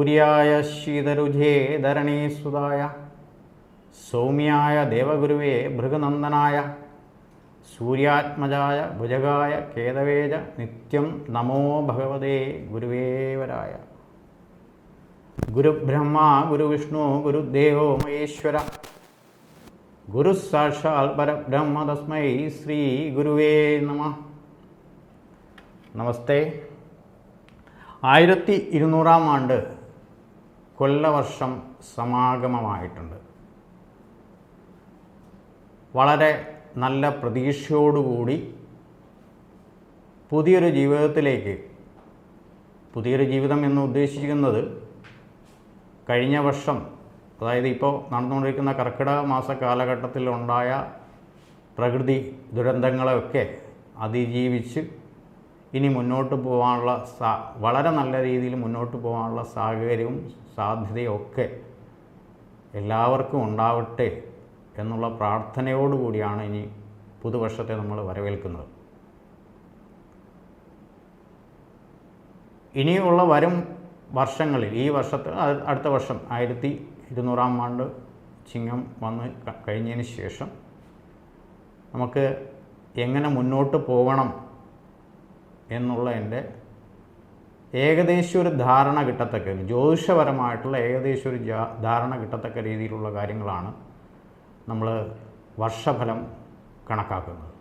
സൂര്യായ ശീതരുജേ ധരണീസുതായ സൗമ്യായ ദേവഗുരുവേ ഭൃഗനന്ദനായ സൂര്യാത്മജായ ഭുജഗായ കേതവേജ നിത്യം നമോ ഭഗവതേ ഗുരുവേവരായ. ഗുരുബ്രഹ്മ ഗുരുവിഷ്ണു ഗുരുദേവോ മഹേശ്വര ഗുരു സാക്ഷാൽ പരബ്രഹ്മ തസ്മൈ ശ്രീ ഗുരുവേ നമഃ. നമസ്തേ. 1200 ആണ്ട് കൊല്ലവർഷം സമാഗമമായിട്ടുണ്ട്. വളരെ നല്ല പ്രതീക്ഷയോടുകൂടി പുതിയൊരു ജീവിതത്തിലേക്ക്, പുതിയൊരു ജീവിതം എന്ന് ഉദ്ദേശിക്കുന്നത് കഴിഞ്ഞ വർഷം, അതായത് ഇപ്പോൾ നടന്നുകൊണ്ടിരിക്കുന്ന കർക്കിടക മാസ കാലഘട്ടത്തിലുണ്ടായ പ്രകൃതി ദുരന്തങ്ങളെയൊക്കെ അതിജീവിച്ച് ഇനി മുന്നോട്ട് പോകാനുള്ള വളരെ നല്ല രീതിയിൽ മുന്നോട്ട് പോകാനുള്ള സാഹചര്യവും സാധ്യതയും ഒക്കെ എല്ലാവർക്കും ഉണ്ടാവട്ടെ എന്നുള്ള പ്രാർത്ഥനയോടുകൂടിയാണ് ഇനി പുതുവർഷത്തെ നമ്മൾ വരവേൽക്കുന്നത്. ഇനിയുള്ള വരും വർഷങ്ങളിൽ, ഈ വർഷത്തെ അടുത്ത വർഷം 1200 ആണ്ട് ചിങ്ങം വന്ന് കഴിഞ്ഞതിന് ശേഷം നമുക്ക് എങ്ങനെ മുന്നോട്ട് പോകണം എന്നുള്ളതിൻ്റെ ഏകദേശം ഒരു ധാരണ കിട്ടത്തക്ക, ജ്യോതിഷപരമായിട്ടുള്ള ഏകദേശം ഒരു ധാരണ കിട്ടത്തക്ക രീതിയിലുള്ള കാര്യങ്ങളാണ് നമ്മൾ വർഷഫലം കണക്കാക്കുന്നത്.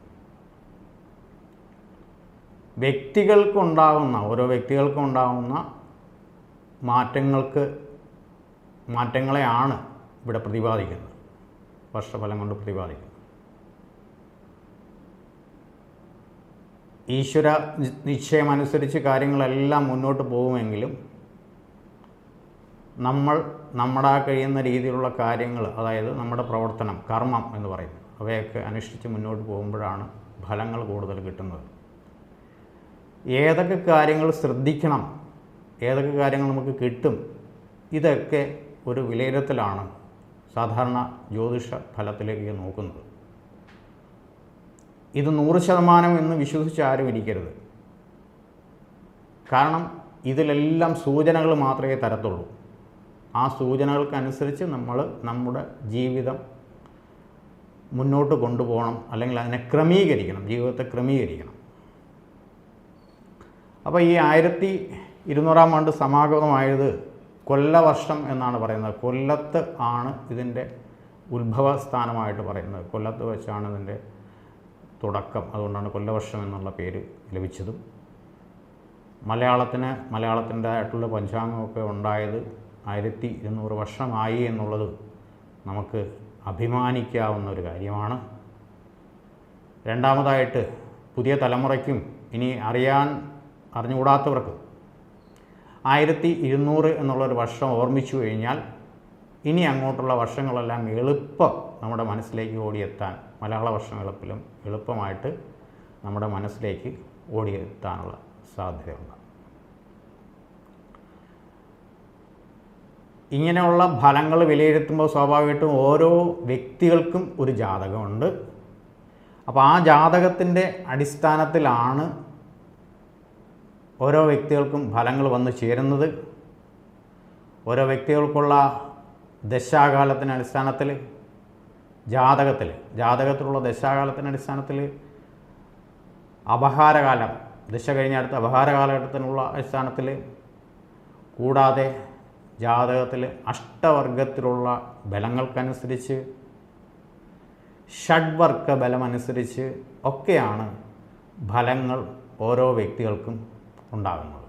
ഓരോ വ്യക്തികൾക്കുണ്ടാകുന്ന മാറ്റങ്ങളെയാണ് ഇവിടെ പ്രതിപാദിക്കുന്നത്, വർഷഫലം കൊണ്ട് പ്രതിപാദിക്കുന്നത്. ഈശ്വര നിശ്ചയമനുസരിച്ച് കാര്യങ്ങളെല്ലാം മുന്നോട്ട് പോകുമെങ്കിലും നമ്മുടെ കഴിയുന്ന രീതിയിലുള്ള കാര്യങ്ങൾ, അതായത് നമ്മുടെ പ്രവർത്തനം, കർമ്മം എന്ന് പറയുന്നത്, അവയൊക്കെ അനുഷ്ഠിച്ച് മുന്നോട്ട് പോകുമ്പോഴാണ് ഫലങ്ങൾ കൂടുതൽ കിട്ടുന്നത്. ഏതൊക്കെ കാര്യങ്ങൾ ശ്രദ്ധിക്കണം, ഏതൊക്കെ കാര്യങ്ങൾ നമുക്ക് കിട്ടും, ഇതൊക്കെ ഒരു വിലയിരുത്തലാണ് സാധാരണ ജ്യോതിഷ ഫലത്തിലേക്ക് നോക്കുന്നത്. ഇത് 100% എന്ന് വിശ്വസിച്ച് ആരും ഇരിക്കരുത്. കാരണം ഇതിലെല്ലാം സൂചനകൾ മാത്രമേ തരത്തുള്ളൂ. ആ സൂചനകൾക്കനുസരിച്ച് നമ്മൾ നമ്മുടെ ജീവിതം മുന്നോട്ട് കൊണ്ടുപോകണം, അല്ലെങ്കിൽ അതിനെ ക്രമീകരിക്കണം, ജീവിതത്തെ ക്രമീകരിക്കണം. അപ്പോൾ ഈ 1200 ആണ്ട് സമാഗതമായത് കൊല്ലവർഷം എന്നാണ് പറയുന്നത്. കൊല്ലത്ത് ആണ് ഇതിൻ്റെ ഉത്ഭവസ്ഥാനമായിട്ട് പറയുന്നത്. കൊല്ലത്ത് വെച്ചാണ് ഇതിൻ്റെ തുടക്കം. അതുകൊണ്ടാണ് കൊല്ലവർഷം എന്നുള്ള പേര് ലഭിച്ചതും. മലയാളത്തിൻ്റെതായിട്ടുള്ള പഞ്ചാംഗമൊക്കെ ഉണ്ടായത് 1200 വർഷമായി എന്നുള്ളത് നമുക്ക് അഭിമാനിക്കാവുന്ന ഒരു കാര്യമാണ്. രണ്ടാമതായിട്ട്, പുതിയ തലമുറയ്ക്കും ഇനി അറിഞ്ഞുകൂടാത്തവർക്ക് 1200 എന്നുള്ളൊരു വർഷം ഓർമ്മിച്ചു കഴിഞ്ഞാൽ ഇനി അങ്ങോട്ടുള്ള വർഷങ്ങളെല്ലാം എളുപ്പം നമ്മുടെ മനസ്സിലേക്ക് ഓടിയെത്താൻ, മലയാള വർഷം എളുപ്പമായിട്ട് നമ്മുടെ മനസ്സിലേക്ക് ഓടിയെത്താനുള്ള സാധ്യതയുണ്ട്. ഇങ്ങനെയുള്ള ഫലങ്ങൾ വിലയിരുത്തുമ്പോൾ സ്വാഭാവികമായിട്ടും ഓരോ വ്യക്തികൾക്കും ഒരു ജാതകമുണ്ട്. അപ്പോൾ ആ ജാതകത്തിൻ്റെ അടിസ്ഥാനത്തിലാണ് ഓരോ വ്യക്തികൾക്കും ഫലങ്ങൾ വന്നു ചേരുന്നത്. ഓരോ വ്യക്തികൾക്കുള്ള ദശാകാലത്തിൻ്റെ അടിസ്ഥാനത്തിൽ, ജാതകത്തിലുള്ള ദശാകാലത്തിൻ്റെ അടിസ്ഥാനത്തിൽ അപഹാരകാലം, ദശ കഴിഞ്ഞ അടുത്ത അപഹാരകാലഘട്ടത്തിനുള്ള അടിസ്ഥാനത്തിൽ, കൂടാതെ ജാതകത്തിൽ അഷ്ടവർഗത്തിലുള്ള ബലങ്ങൾക്കനുസരിച്ച്, ഷഡ്വർഗ ബലമനുസരിച്ച് ഒക്കെയാണ് ഫലങ്ങൾ ഓരോ വ്യക്തികൾക്കും ഉണ്ടാകുന്നത്.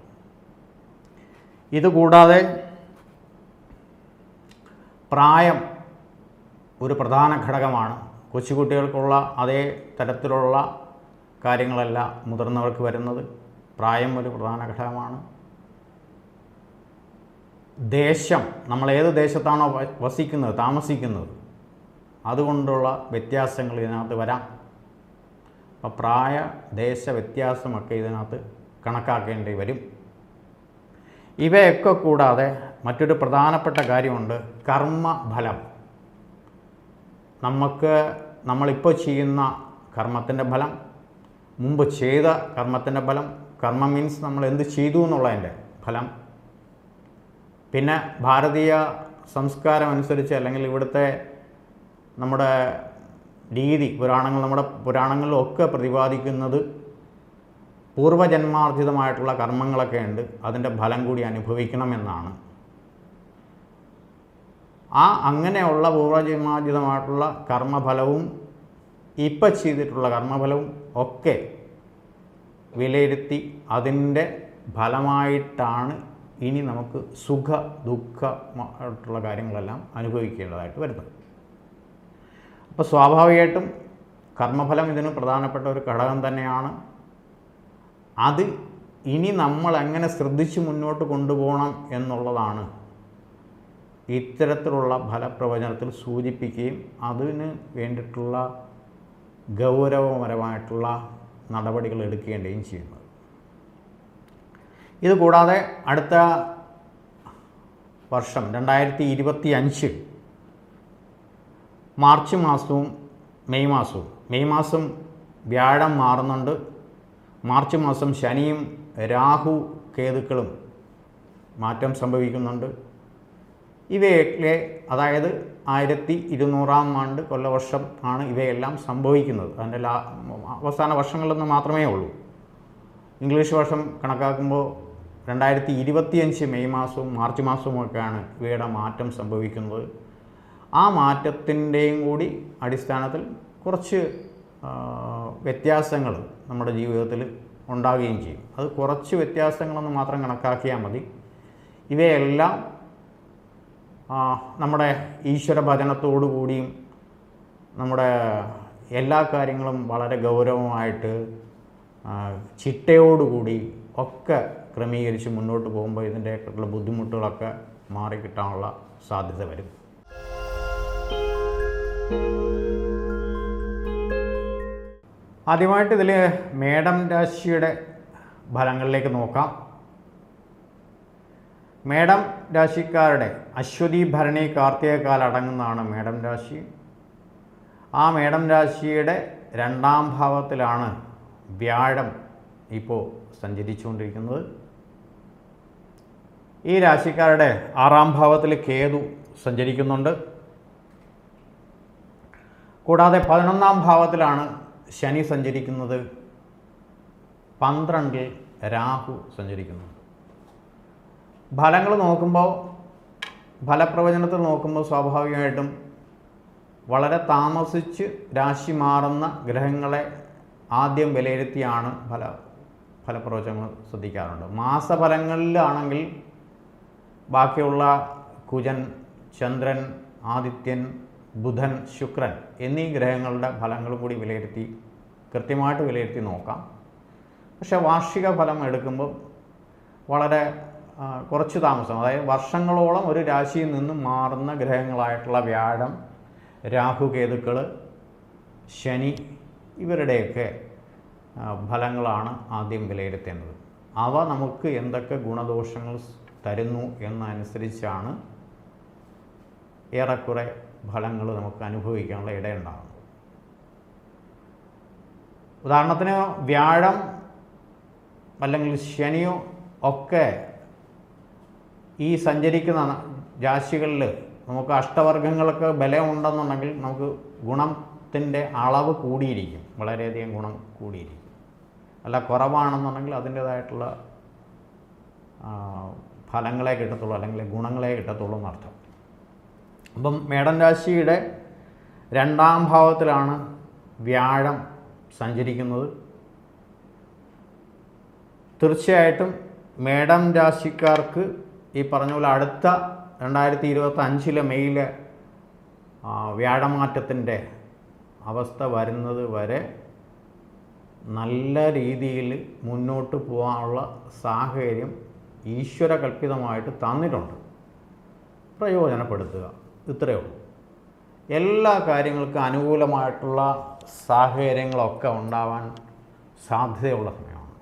ഇതുകൂടാതെ പ്രായം ഒരു പ്രധാന ഘടകമാണ്. കൊച്ചുകുട്ടികൾക്കുള്ള അതേ തരത്തിലുള്ള കാര്യങ്ങളല്ല മുതിർന്നവർക്ക് വരുന്നത്. പ്രായം ഒരു പ്രധാന ഘടകമാണ്. ദേശം, നമ്മൾ ഏത് ദേശത്താണോ താമസിക്കുന്നത് അതുകൊണ്ടുള്ള വ്യത്യാസങ്ങൾ ഇതിനകത്ത് വരാം. അപ്പോൾ പ്രായ ദേശ വ്യത്യാസമൊക്കെ ഇതിനകത്ത് കണക്കാക്കേണ്ടി വരും. ഇവയൊക്കെ കൂടാതെ മറ്റൊരു പ്രധാനപ്പെട്ട കാര്യമുണ്ട്, കർമ്മഫലം. നമ്മളിപ്പോൾ ചെയ്യുന്ന കർമ്മത്തിൻ്റെ ഫലം, മുമ്പ് ചെയ്ത കർമ്മത്തിൻ്റെ ഫലം, കർമ്മം മീൻസ് നമ്മൾ എന്ത് ചെയ്തു എന്നുള്ളതിൻ്റെ ഫലം, പിന്നെ ഭാരതീയ സംസ്കാരം അനുസരിച്ച് അല്ലെങ്കിൽ ഇവിടുത്തെ നമ്മുടെ രീതി നമ്മുടെ പുരാണങ്ങളിലൊക്കെ പ്രതിപാദിക്കുന്നത് പൂർവജന്മാർജിതമായിട്ടുള്ള കർമ്മങ്ങളൊക്കെ ഉണ്ട്, അതിൻ്റെ ഫലം കൂടി അനുഭവിക്കണമെന്നാണ്. അങ്ങനെയുള്ള പൂർവജന്മാർജിതമായിട്ടുള്ള കർമ്മഫലവും ഇപ്പം ചെയ്തിട്ടുള്ള കർമ്മഫലവും ഒക്കെ വിലയിരുത്തി അതിൻ്റെ ഫലമായിട്ടാണ് ഇനി നമുക്ക് സുഖ ദുഃഖമായിട്ടുള്ള കാര്യങ്ങളെല്ലാം അനുഭവിക്കേണ്ടതായിട്ട് വരുന്നത്. അപ്പോൾ സ്വാഭാവികമായിട്ടും കർമ്മഫലം ഇതിന് പ്രധാനപ്പെട്ട ഒരു ഘടകം തന്നെയാണ്. അത് ഇനി നമ്മൾ എങ്ങനെ ശ്രദ്ധിച്ച് മുന്നോട്ട് കൊണ്ടുപോകണം എന്നുള്ളതാണ് ഇത്തരത്തിലുള്ള ഫലപ്രവചനത്തിൽ സൂചിപ്പിക്കുകയും അതിന് വേണ്ടിയിട്ടുള്ള ഗൗരവപരമായിട്ടുള്ള നടപടികൾ എടുക്കേണ്ടിയും ചെയ്യുന്നത്. ഇതുകൂടാതെ അടുത്ത വർഷം 2025 മാർച്ച് മാസവും മെയ് മാസം വ്യാഴം മാറുന്നുണ്ട്. മാർച്ച് മാസം ശനിയും രാഹു കേതുക്കളും മാറ്റം സംഭവിക്കുന്നുണ്ട്. ഇവയൊക്കെ അതായത് 1200-ാം ആണ്ട് കൊല്ലവർഷം ആണ് ഇവയെല്ലാം സംഭവിക്കുന്നത്. അതിൻ്റെ അവസാന വർഷങ്ങളിലൊന്ന് മാത്രമേ ഉള്ളൂ. ഇംഗ്ലീഷ് വർഷം കണക്കാക്കുമ്പോൾ 2025 മെയ് മാസവും മാർച്ച് മാസവും ഒക്കെയാണ് ഇവയുടെ മാറ്റം സംഭവിക്കുന്നത്. ആ മാറ്റത്തിൻ്റെയും കൂടി അടിസ്ഥാനത്തിൽ കുറച്ച് വ്യത്യാസങ്ങൾ നമ്മുടെ ജീവിതത്തിൽ ഉണ്ടാവുകയും ചെയ്യും. അത് കുറച്ച് വ്യത്യാസങ്ങളൊന്ന് മാത്രം കണക്കാക്കിയാൽ മതി. ഇവയെല്ലാം നമ്മുടെ ഈശ്വര ഭജനത്തോടു കൂടിയും നമ്മുടെ എല്ലാ കാര്യങ്ങളും വളരെ ഗൗരവമായിട്ട് ചിട്ടയോടുകൂടി ഒക്കെ ക്രമീകരിച്ച് മുന്നോട്ട് പോകുമ്പോൾ ഇതിൻ്റെയൊക്കെയുള്ള ബുദ്ധിമുട്ടുകളൊക്കെ മാറിക്കിട്ടാനുള്ള സാധ്യത വരും. ആദ്യമായിട്ട് ഇതിൽ മേടം രാശിയുടെ ഫലങ്ങളിലേക്ക് നോക്കാം. മേടം രാശിക്കാരുടെ അശ്വതി ഭരണി കാർത്തികക്കാൽ അടങ്ങുന്നതാണ് മേടം രാശി. ആ മേടം രാശിയുടെ 2ാം ഭാവത്തിലാണ് വ്യാഴം ഇപ്പോൾ സഞ്ചരിച്ചുകൊണ്ടിരിക്കുന്നത്. ഈ രാശിക്കാരുടെ 6ാം ഭാവത്തിൽ കേതു സഞ്ചരിക്കുന്നുണ്ട്. കൂടാതെ 11ാം ഭാവത്തിലാണ് ശനി സഞ്ചരിക്കുന്നത്. 12ൽ രാഹു സഞ്ചരിക്കുന്നു. ഫലങ്ങൾ നോക്കുമ്പോൾ, ഫലപ്രവചനത്തിൽ നോക്കുമ്പോൾ സ്വാഭാവികമായിട്ടും വളരെ താമസിച്ച് രാശി മാറുന്ന ഗ്രഹങ്ങളെ ആദ്യം വിലയിരുത്തിയാണ് ഫലപ്രവചനങ്ങൾ ശ്രദ്ധിക്കാറുണ്ട്. മാസഫലങ്ങളിലാണെങ്കിൽ ബാക്കിയുള്ള കുജൻ, ചന്ദ്രൻ, ആദിത്യൻ, ബുധൻ, ശുക്രൻ എന്നീ ഗ്രഹങ്ങളുടെ ഫലങ്ങൾ കൂടി കൃത്യമായിട്ട് വിലയിരുത്തി നോക്കാം. പക്ഷേ വാർഷിക ഫലം എടുക്കുമ്പോൾ വളരെ കുറച്ച് താമസം, അതായത് വർഷങ്ങളോളം ഒരു രാശിയിൽ നിന്നും മാറുന്ന ഗ്രഹങ്ങളായിട്ടുള്ള വ്യാഴം, രാഹു, കേതുക്കൾ, ശനി ഇവരുടെയൊക്കെ ഫലങ്ങളാണ് ആദ്യം വിലയിരുത്തേണ്ടത്. അവ നമുക്ക് എന്തൊക്കെ ഗുണദോഷങ്ങൾ തരുന്നു എന്നനുസരിച്ചാണ് ഏറെക്കുറെ ഫലങ്ങൾ നമുക്ക് അനുഭവിക്കാനുള്ള ഇടയുണ്ടാകുന്നത്. ഉദാഹരണത്തിന് വ്യാഴം അല്ലെങ്കിൽ ശനിയോ ഒക്കെ ഈ സഞ്ചരിക്കുന്ന രാശികളിൽ നമുക്ക് അഷ്ടവർഗങ്ങൾക്ക് ബലമുണ്ടെന്നുണ്ടെങ്കിൽ നമുക്ക് ഗുണത്തിൻ്റെ അളവ് കൂടിയിരിക്കും, വളരെയധികം ഗുണം കൂടിയിരിക്കും. അല്ല കുറവാണെന്നുണ്ടെങ്കിൽ അതിൻ്റേതായിട്ടുള്ള ഫലങ്ങളെ കിട്ടത്തുള്ളൂ, അല്ലെങ്കിൽ ഗുണങ്ങളെ കിട്ടത്തുള്ളൂ എന്നർത്ഥം. അപ്പം മേടൻ രാശിയുടെ 2ാം ഭാവത്തിലാണ് വ്യാഴം സഞ്ചരിക്കുന്നത്. തീർച്ചയായിട്ടും മേടം രാശിക്കാർക്ക് ഈ പറഞ്ഞ പോലെ അടുത്ത 2025 മെയ്യിലെ വ്യാഴമാറ്റത്തിൻ്റെ അവസ്ഥ വരുന്നത് വരെ നല്ല രീതിയിൽ മുന്നോട്ട് പോകാനുള്ള സാഹചര്യം ഈശ്വരകൽപ്പിതമായിട്ട് തന്നിട്ടുണ്ട്. പ്രയോജനപ്പെടുത്തുക, ഇത്രയേ ഉള്ളൂ. എല്ലാ കാര്യങ്ങൾക്കും അനുകൂലമായിട്ടുള്ള സാഹചര്യങ്ങളൊക്കെ ഉണ്ടാവാൻ സാധ്യതയുള്ള സമയമാണ്.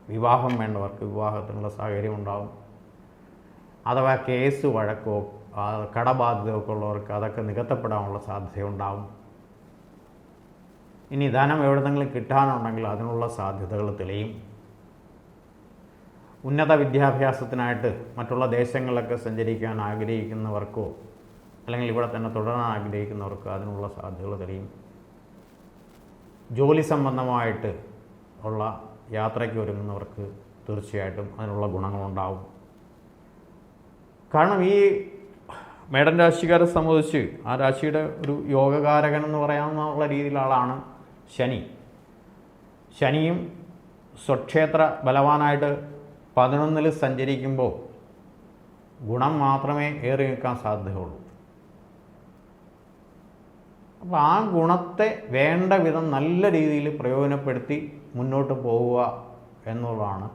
വിവാഹം വേണ്ടവർക്ക് വിവാഹത്തിനുള്ള സാഹചര്യം ഉണ്ടാവും. അഥവാ കേസ് വഴക്കോ കടബാധ്യതയൊക്കെ ഉള്ളവർക്ക് അതൊക്കെ നികത്തപ്പെടാനുള്ള സാധ്യതയുണ്ടാവും. ഇനി ധനം എവിടെന്നെങ്കിലും കിട്ടാനുണ്ടെങ്കിൽ അതിനുള്ള സാധ്യതകൾ തെളിയും. ഉന്നത വിദ്യാഭ്യാസത്തിനായിട്ട് മറ്റുള്ള ദേശങ്ങളിലൊക്കെ സഞ്ചരിക്കാൻ ആഗ്രഹിക്കുന്നവർക്കോ അല്ലെങ്കിൽ ഇവിടെ തന്നെ തുടരാൻ ആഗ്രഹിക്കുന്നവർക്കോ അതിനുള്ള സാധ്യതകൾ തെളിയും. ജോലി സംബന്ധമായിട്ട് ഉള്ള യാത്രയ്ക്ക് ഒരുങ്ങുന്നവർക്ക് തീർച്ചയായിട്ടും അതിനുള്ള ഗുണങ്ങളുണ്ടാവും. കാരണം ഈ മേടൻ രാശിക്കാരെ സംബന്ധിച്ച് ആ രാശിയുടെ ഒരു യോഗകാരകൻ എന്ന് പറയാവുന്ന രീതിയിലുള്ള ആളാണ് ശനി. ശനിയും സ്വക്ഷേത്ര ബലവാനായിട്ട് 11-ൽ സഞ്ചരിക്കുമ്പോൾ ഗുണം മാത്രമേ ഏറി നിൽക്കാൻ സാധ്യതയുള്ളൂ. അപ്പോൾ ആ ഗുണത്തെ വേണ്ട വിധം നല്ല രീതിയിൽ പ്രയോജനപ്പെടുത്തി മുന്നോട്ട് പോവുക എന്നുള്ളതാണ്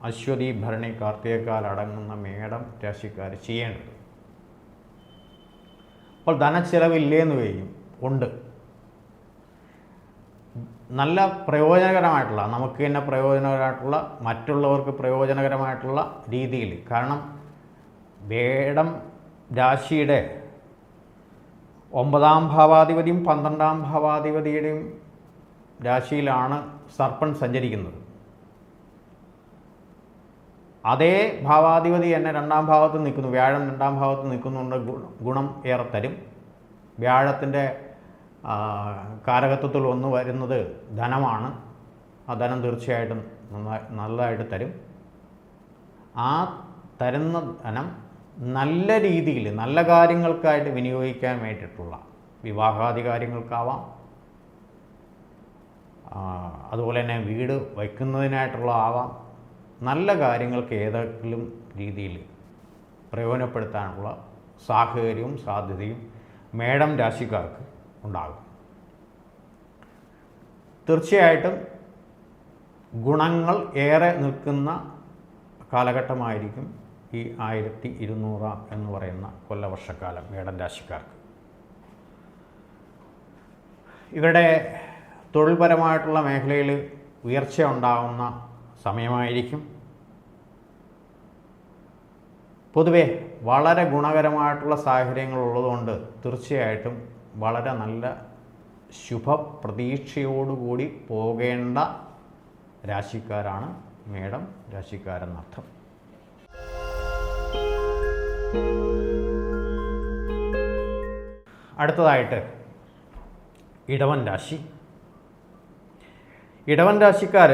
അശ്വതി, ഭരണി, കാർത്തികക്കാൽ അടങ്ങുന്ന മേടം രാശിക്കാർ ചെയ്യേണ്ടത്. അപ്പോൾ ധനച്ചിലവില്ലേന്ന് വയ്ക്കും ഉണ്ട്. നല്ല പ്രയോജനകരമായിട്ടുള്ള, നമുക്ക് തന്നെ പ്രയോജനകരമായിട്ടുള്ള, മറ്റുള്ളവർക്ക് പ്രയോജനകരമായിട്ടുള്ള രീതിയിൽ. കാരണം മേടം രാശിയുടെ 9-ാം ഭാവാധിപതിയും 12-ാം ഭാവാധിപതിയുടെയും രാശിയിലാണ് സർപ്പൻ സഞ്ചരിക്കുന്നത്. അതേ ഭാവാധിപതി തന്നെ 2-ാം ഭാവത്ത് നിൽക്കുന്നു. വ്യാഴം 2-ാം ഭാവത്ത് നിൽക്കുന്നുണ്ട്. ഗുണം ഏറെ തരും. വ്യാഴത്തിൻ്റെ കാരകത്വത്തിൽ ഒന്ന് വരുന്നത് ധനമാണ്. ആ ധനം തീർച്ചയായിട്ടും നല്ലതായിട്ട് തരും. ആ തരുന്ന ധനം നല്ല രീതിയിൽ നല്ല കാര്യങ്ങൾക്കായിട്ട് വിനിയോഗിക്കാൻ വേണ്ടിയിട്ടുള്ള വിവാഹാദി കാര്യങ്ങൾക്കാവാം, അതുപോലെ തന്നെ വീട് വയ്ക്കുന്നതിനായിട്ടുള്ള ആവാം. നല്ല കാര്യങ്ങൾക്ക് ഏതെങ്കിലും രീതിയിൽ പ്രയോജനപ്പെടുത്താനുള്ള സാഹചര്യവും സാധ്യതയും മേടം രാശിക്കാർക്ക് ഉണ്ടാകും. തീർച്ചയായിട്ടും ഗുണങ്ങൾ ഏറെ നിൽക്കുന്ന കാലഘട്ടമായിരിക്കും ഈ 1200 എന്ന് പറയുന്ന കൊല്ലവർഷക്കാലം മേടൻ രാശിക്കാർക്ക്. ഇവരുടെ തൊഴിൽപരമായിട്ടുള്ള മേഖലയിൽ ഉയർച്ച ഉണ്ടാകുന്ന സമയമായിരിക്കും. പൊതുവെ വളരെ ഗുണകരമായിട്ടുള്ള സാഹചര്യങ്ങൾ ഉള്ളതുകൊണ്ട് തീർച്ചയായിട്ടും വളരെ നല്ല ശുഭപ്രതീക്ഷയോടുകൂടി പോകേണ്ട രാശിക്കാരാണ് മേടം രാശിക്കാരെന്നർത്ഥം. അടുത്തതായിട്ട് ഇടവൻ രാശി. ഇടവൻ രാശിക്കാർ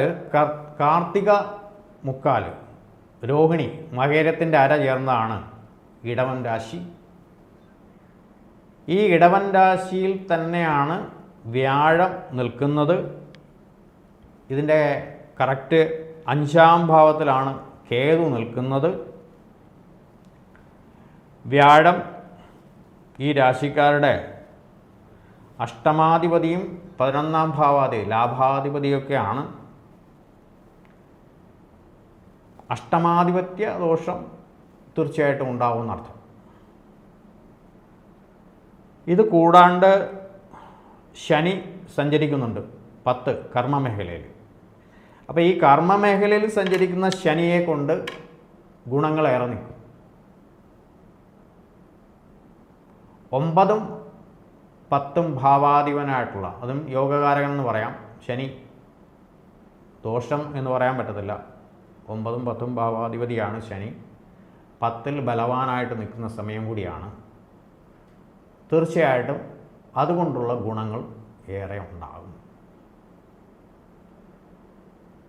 കാർത്തിക മുക്കാല്, രോഹിണി, മകേരത്തിൻ്റെ അര ചേർന്നതാണ് ഇടവൻ രാശി. ഈ ഇടവൻ രാശിയിൽ തന്നെയാണ് വ്യാഴം നിൽക്കുന്നത്. ഇതിൻ്റെ കറക്റ്റ് 5-ാം ഭാവത്തിലാണ് കേതു നിൽക്കുന്നത്. വ്യാഴം ഈ രാശിക്കാരുടെ അഷ്ടമാധിപതിയും 11-ാം ഭാവാധിപതി, ലാഭാധിപതിയൊക്കെയാണ്. അഷ്ടമാധിപത്യ ദോഷം തീർച്ചയായിട്ടും ഉണ്ടാവുമെന്നർത്ഥം. ഇത് കൂടാണ്ട് ശനി സഞ്ചരിക്കുന്നുണ്ട് 10 കർമ്മമേഖലയിൽ. അപ്പോൾ ഈ കർമ്മമേഖലയിൽ സഞ്ചരിക്കുന്ന ശനിയെ കൊണ്ട് ഗുണങ്ങളേറെ നിൽക്കും. 9-ഉം 10-ഉം ഭാവാധിപനായിട്ടുള്ള, അതും യോഗകാരകൻ എന്ന് പറയാം. ശനി ദോഷം എന്ന് പറയാൻ പറ്റത്തില്ല. 9-ഉം 10-ഉം ഭാവാധിപതിയാണ് ശനി. 10-ൽ ബലവാനായിട്ട് നിൽക്കുന്ന സമയം കൂടിയാണ്. തീർച്ചയായിട്ടും അതുകൊണ്ടുള്ള ഗുണങ്ങൾ ഏറെ ഉണ്ടാകും.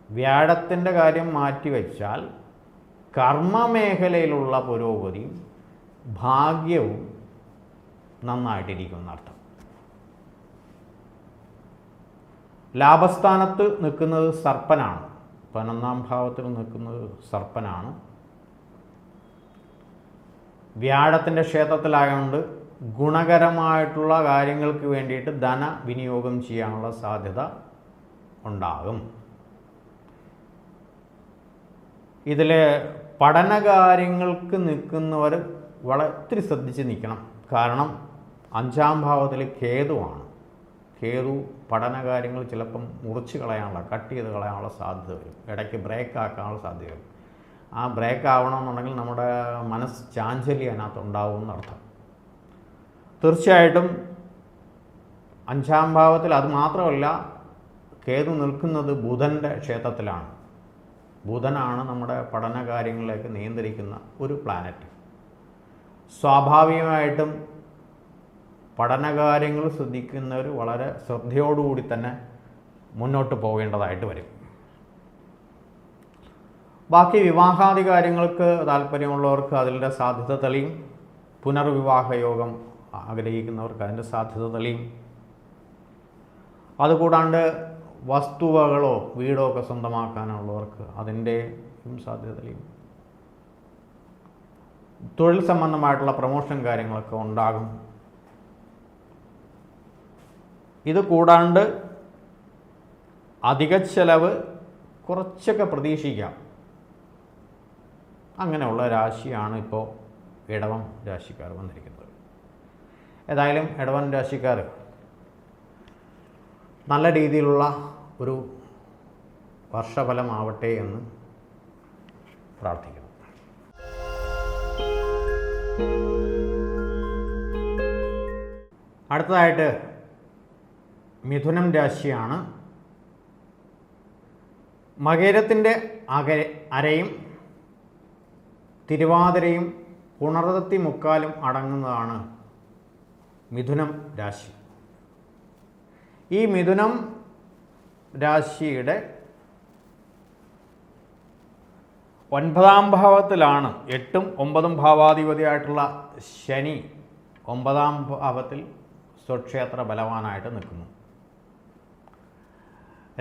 വ്യാഴത്തിൻ്റെ കാര്യം മാറ്റിവെച്ചാൽ കർമ്മമേഖലയിലുള്ള പുരോഗതിയും ഭാഗ്യവും നന്നായിട്ടിരിക്കുമെന്നർത്ഥം. ലാഭസ്ഥാനത്ത് നിൽക്കുന്നത് സർപ്പനാണ്. 11-ാം ഭാവത്തിൽ നിൽക്കുന്നത് സർപ്പനാണ്. വ്യാഴത്തിൻ്റെ ക്ഷേത്രത്തിലായതുകൊണ്ട് ഗുണകരമായിട്ടുള്ള കാര്യങ്ങൾക്ക് വേണ്ടിയിട്ട് ധന വിനിയോഗം ചെയ്യാനുള്ള സാധ്യത ഉണ്ടാകും. ഇതിൽ പഠനകാര്യങ്ങൾക്ക് നിൽക്കുന്നവർ വളരെ ശ്രദ്ധിച്ച് നിൽക്കണം. കാരണം 5-ാം ഭാവത്തിൽ കേതുവാണ്. കേതു പഠനകാര്യങ്ങൾ ചിലപ്പം മുറിച്ച് കളയാനുള്ള, കട്ട് ചെയ്ത് കളയാനുള്ള സാധ്യത വരും. ഇടയ്ക്ക് ബ്രേക്ക് ആക്കാനുള്ള സാധ്യത വരും. ആ ബ്രേക്ക് ആവണമെന്നുണ്ടെങ്കിൽ നമ്മുടെ മനസ്സ് ചാഞ്ചല്യം അതിനകത്ത് ഉണ്ടാവും എന്നർത്ഥം. തീർച്ചയായിട്ടും 5-ാം ഭാവത്തിൽ അത് മാത്രമല്ല, കേതു നിൽക്കുന്നത് ബുധൻ്റെ ക്ഷേത്രത്തിലാണ്. ബുധനാണ് നമ്മുടെ പഠന കാര്യങ്ങളിലേക്ക് നിയന്ത്രിക്കുന്ന ഒരു പ്ലാനറ്റ്. സ്വാഭാവികമായിട്ടും പഠനകാര്യങ്ങൾ ശ്രദ്ധിക്കുന്നവർ വളരെ ശ്രദ്ധയോടുകൂടി തന്നെ മുന്നോട്ട് പോകേണ്ടതായിട്ട് വരും. ബാക്കി വിവാഹാദി കാര്യങ്ങൾക്ക് താല്പര്യമുള്ളവർക്ക് അതിൻ്റെ സാധ്യത തെളിയും. പുനർവിവാഹ യോഗം ആഗ്രഹിക്കുന്നവർക്ക് അതിൻ്റെ സാധ്യത തെളിയും. അതുകൂടാണ്ട് വസ്തുവകളോ വീടോ ഒക്കെ സ്വന്തമാക്കാനുള്ളവർക്ക് അതിൻ്റെയും സാധ്യത തെളിയും. തൊഴിൽ സംബന്ധമായിട്ടുള്ള പ്രമോഷൻ കാര്യങ്ങളൊക്കെ ഉണ്ടാകും. ഇത് കൂടാണ്ട് അധിക ചെലവ് കുറച്ചൊക്കെ പ്രതീക്ഷിക്കാം. അങ്ങനെയുള്ള രാശിയാണ് ഇപ്പോൾ ഇടവം രാശിക്കാർ വന്നിരിക്കുന്നത്. ഏതായാലും ഇടവം രാശിക്കാർ നല്ല രീതിയിലുള്ള ഒരു വർഷഫലമാവട്ടെ എന്ന് പ്രാർത്ഥിക്കുന്നു. അടുത്തതായിട്ട് മിഥുനം രാശിയാണ്. മകരത്തിൻ്റെ അരയും തിരുവാതിരയും പുണർതത്തി മുക്കാലും അടങ്ങുന്നതാണ് മിഥുനം രാശി. ഈ മിഥുനം രാശിയുടെ 9ാം ഭാവത്തിലാണ് 8ഉം 9ഉം ഭാവാധിപതിയായിട്ടുള്ള ശനി 9ാം ഭാവത്തിൽ സ്വക്ഷേത്ര ബലവാനായിട്ട് നിൽക്കുന്നു.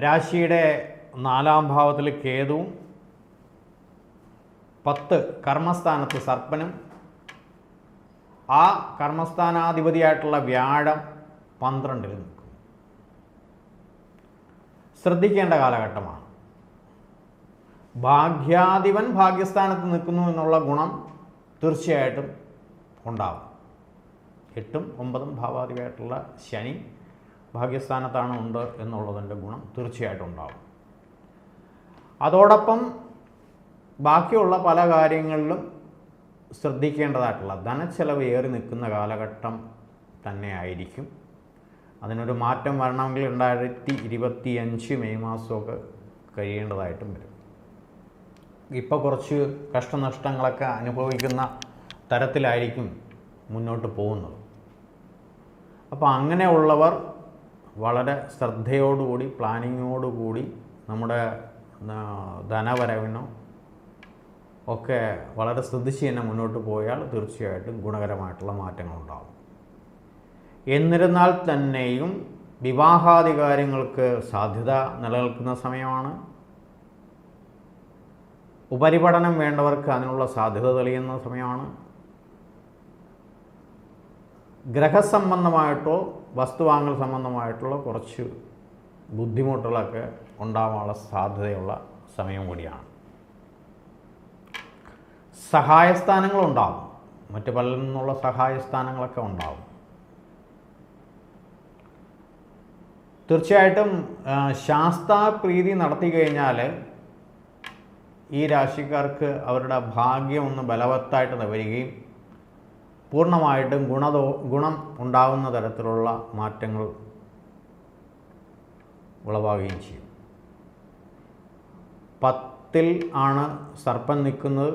രാശിയുടെ 4ാം ഭാവത്തിൽ കേതുവും 10 കർമ്മസ്ഥാനത്ത് സർപ്പനും ആ കർമ്മസ്ഥാനാധിപതിയായിട്ടുള്ള വ്യാഴം 12ൽ നിൽക്കും. ശ്രദ്ധിക്കേണ്ട കാലഘട്ടമാണ്. ഭാഗ്യാധിപൻ ഭാഗ്യസ്ഥാനത്ത് നിൽക്കുന്നു എന്നുള്ള ഗുണം തീർച്ചയായിട്ടും ഉണ്ടാകും. 8ഉം 9ഉം ഭാവാധിപതിയായിട്ടുള്ള ശനി ഭാഗ്യസ്ഥാനത്താണ് ഉണ്ട് എന്നുള്ളതിൻ്റെ ഗുണം തീർച്ചയായിട്ടും ഉണ്ടാകും. അതോടൊപ്പം ബാക്കിയുള്ള പല കാര്യങ്ങളിലും ശ്രദ്ധിക്കേണ്ടതായിട്ടുള്ള ധനച്ചെലവ് ഏറി നിൽക്കുന്ന കാലഘട്ടം തന്നെ ആയിരിക്കും. അതിനൊരു മാറ്റം വരണമെങ്കിൽ 2025 മെയ് മാസമൊക്കെ കഴിയേണ്ടതായിട്ടും വരും. ഇപ്പോൾ കുറച്ച് കഷ്ടനഷ്ടങ്ങളൊക്കെ അനുഭവിക്കുന്ന തരത്തിലായിരിക്കും മുന്നോട്ട് പോകുന്നത്. അപ്പോൾ അങ്ങനെയുള്ളവർ വളരെ ശ്രദ്ധയോടുകൂടി പ്ലാനിങ്ങോടുകൂടി നമ്മുടെ ധനവരവിനോ ഒക്കെ വളരെ ശ്രദ്ധിച്ച് തന്നെ മുന്നോട്ട് പോയാൽ തീർച്ചയായിട്ടും ഗുണകരമായിട്ടുള്ള മാറ്റങ്ങളുണ്ടാകും. എന്നിരുന്നാൽ തന്നെയും വിവാഹാദി കാര്യങ്ങൾക്ക് സാധ്യത നിലനിൽക്കുന്ന സമയമാണ്. ഉപരിപഠനം വേണ്ടവർക്ക് അതിനുള്ള സാധ്യത തെളിയുന്ന സമയമാണ്. ഗ്രഹസംബന്ധമായിട്ടോ വസ്തുവാങ്ങൽ സംബന്ധമായിട്ടുള്ള കുറച്ച് ബുദ്ധിമുട്ടുകളൊക്കെ ഉണ്ടാകാനുള്ള സാധ്യതയുള്ള സമയം കൂടിയാണ്. സഹായസ്ഥാനങ്ങളുണ്ടാകും. മറ്റു പലരിൽ നിന്നുള്ള സഹായസ്ഥാനങ്ങളൊക്കെ ഉണ്ടാകും. തീർച്ചയായിട്ടും ശാസ്താപ്രീതി നടത്തി കഴിഞ്ഞാൽ ഈ രാശിക്കാർക്ക് അവരുടെ ഭാഗ്യം ഒന്ന് ബലവത്തായിട്ട് വരികയും പൂർണ്ണമായിട്ടും ഗുണം ഉണ്ടാകുന്ന തരത്തിലുള്ള മാറ്റങ്ങൾ ഉളവാകുകയും ചെയ്യും. 10ൽ ആണ് സർപ്പൻ നിൽക്കുന്നത്.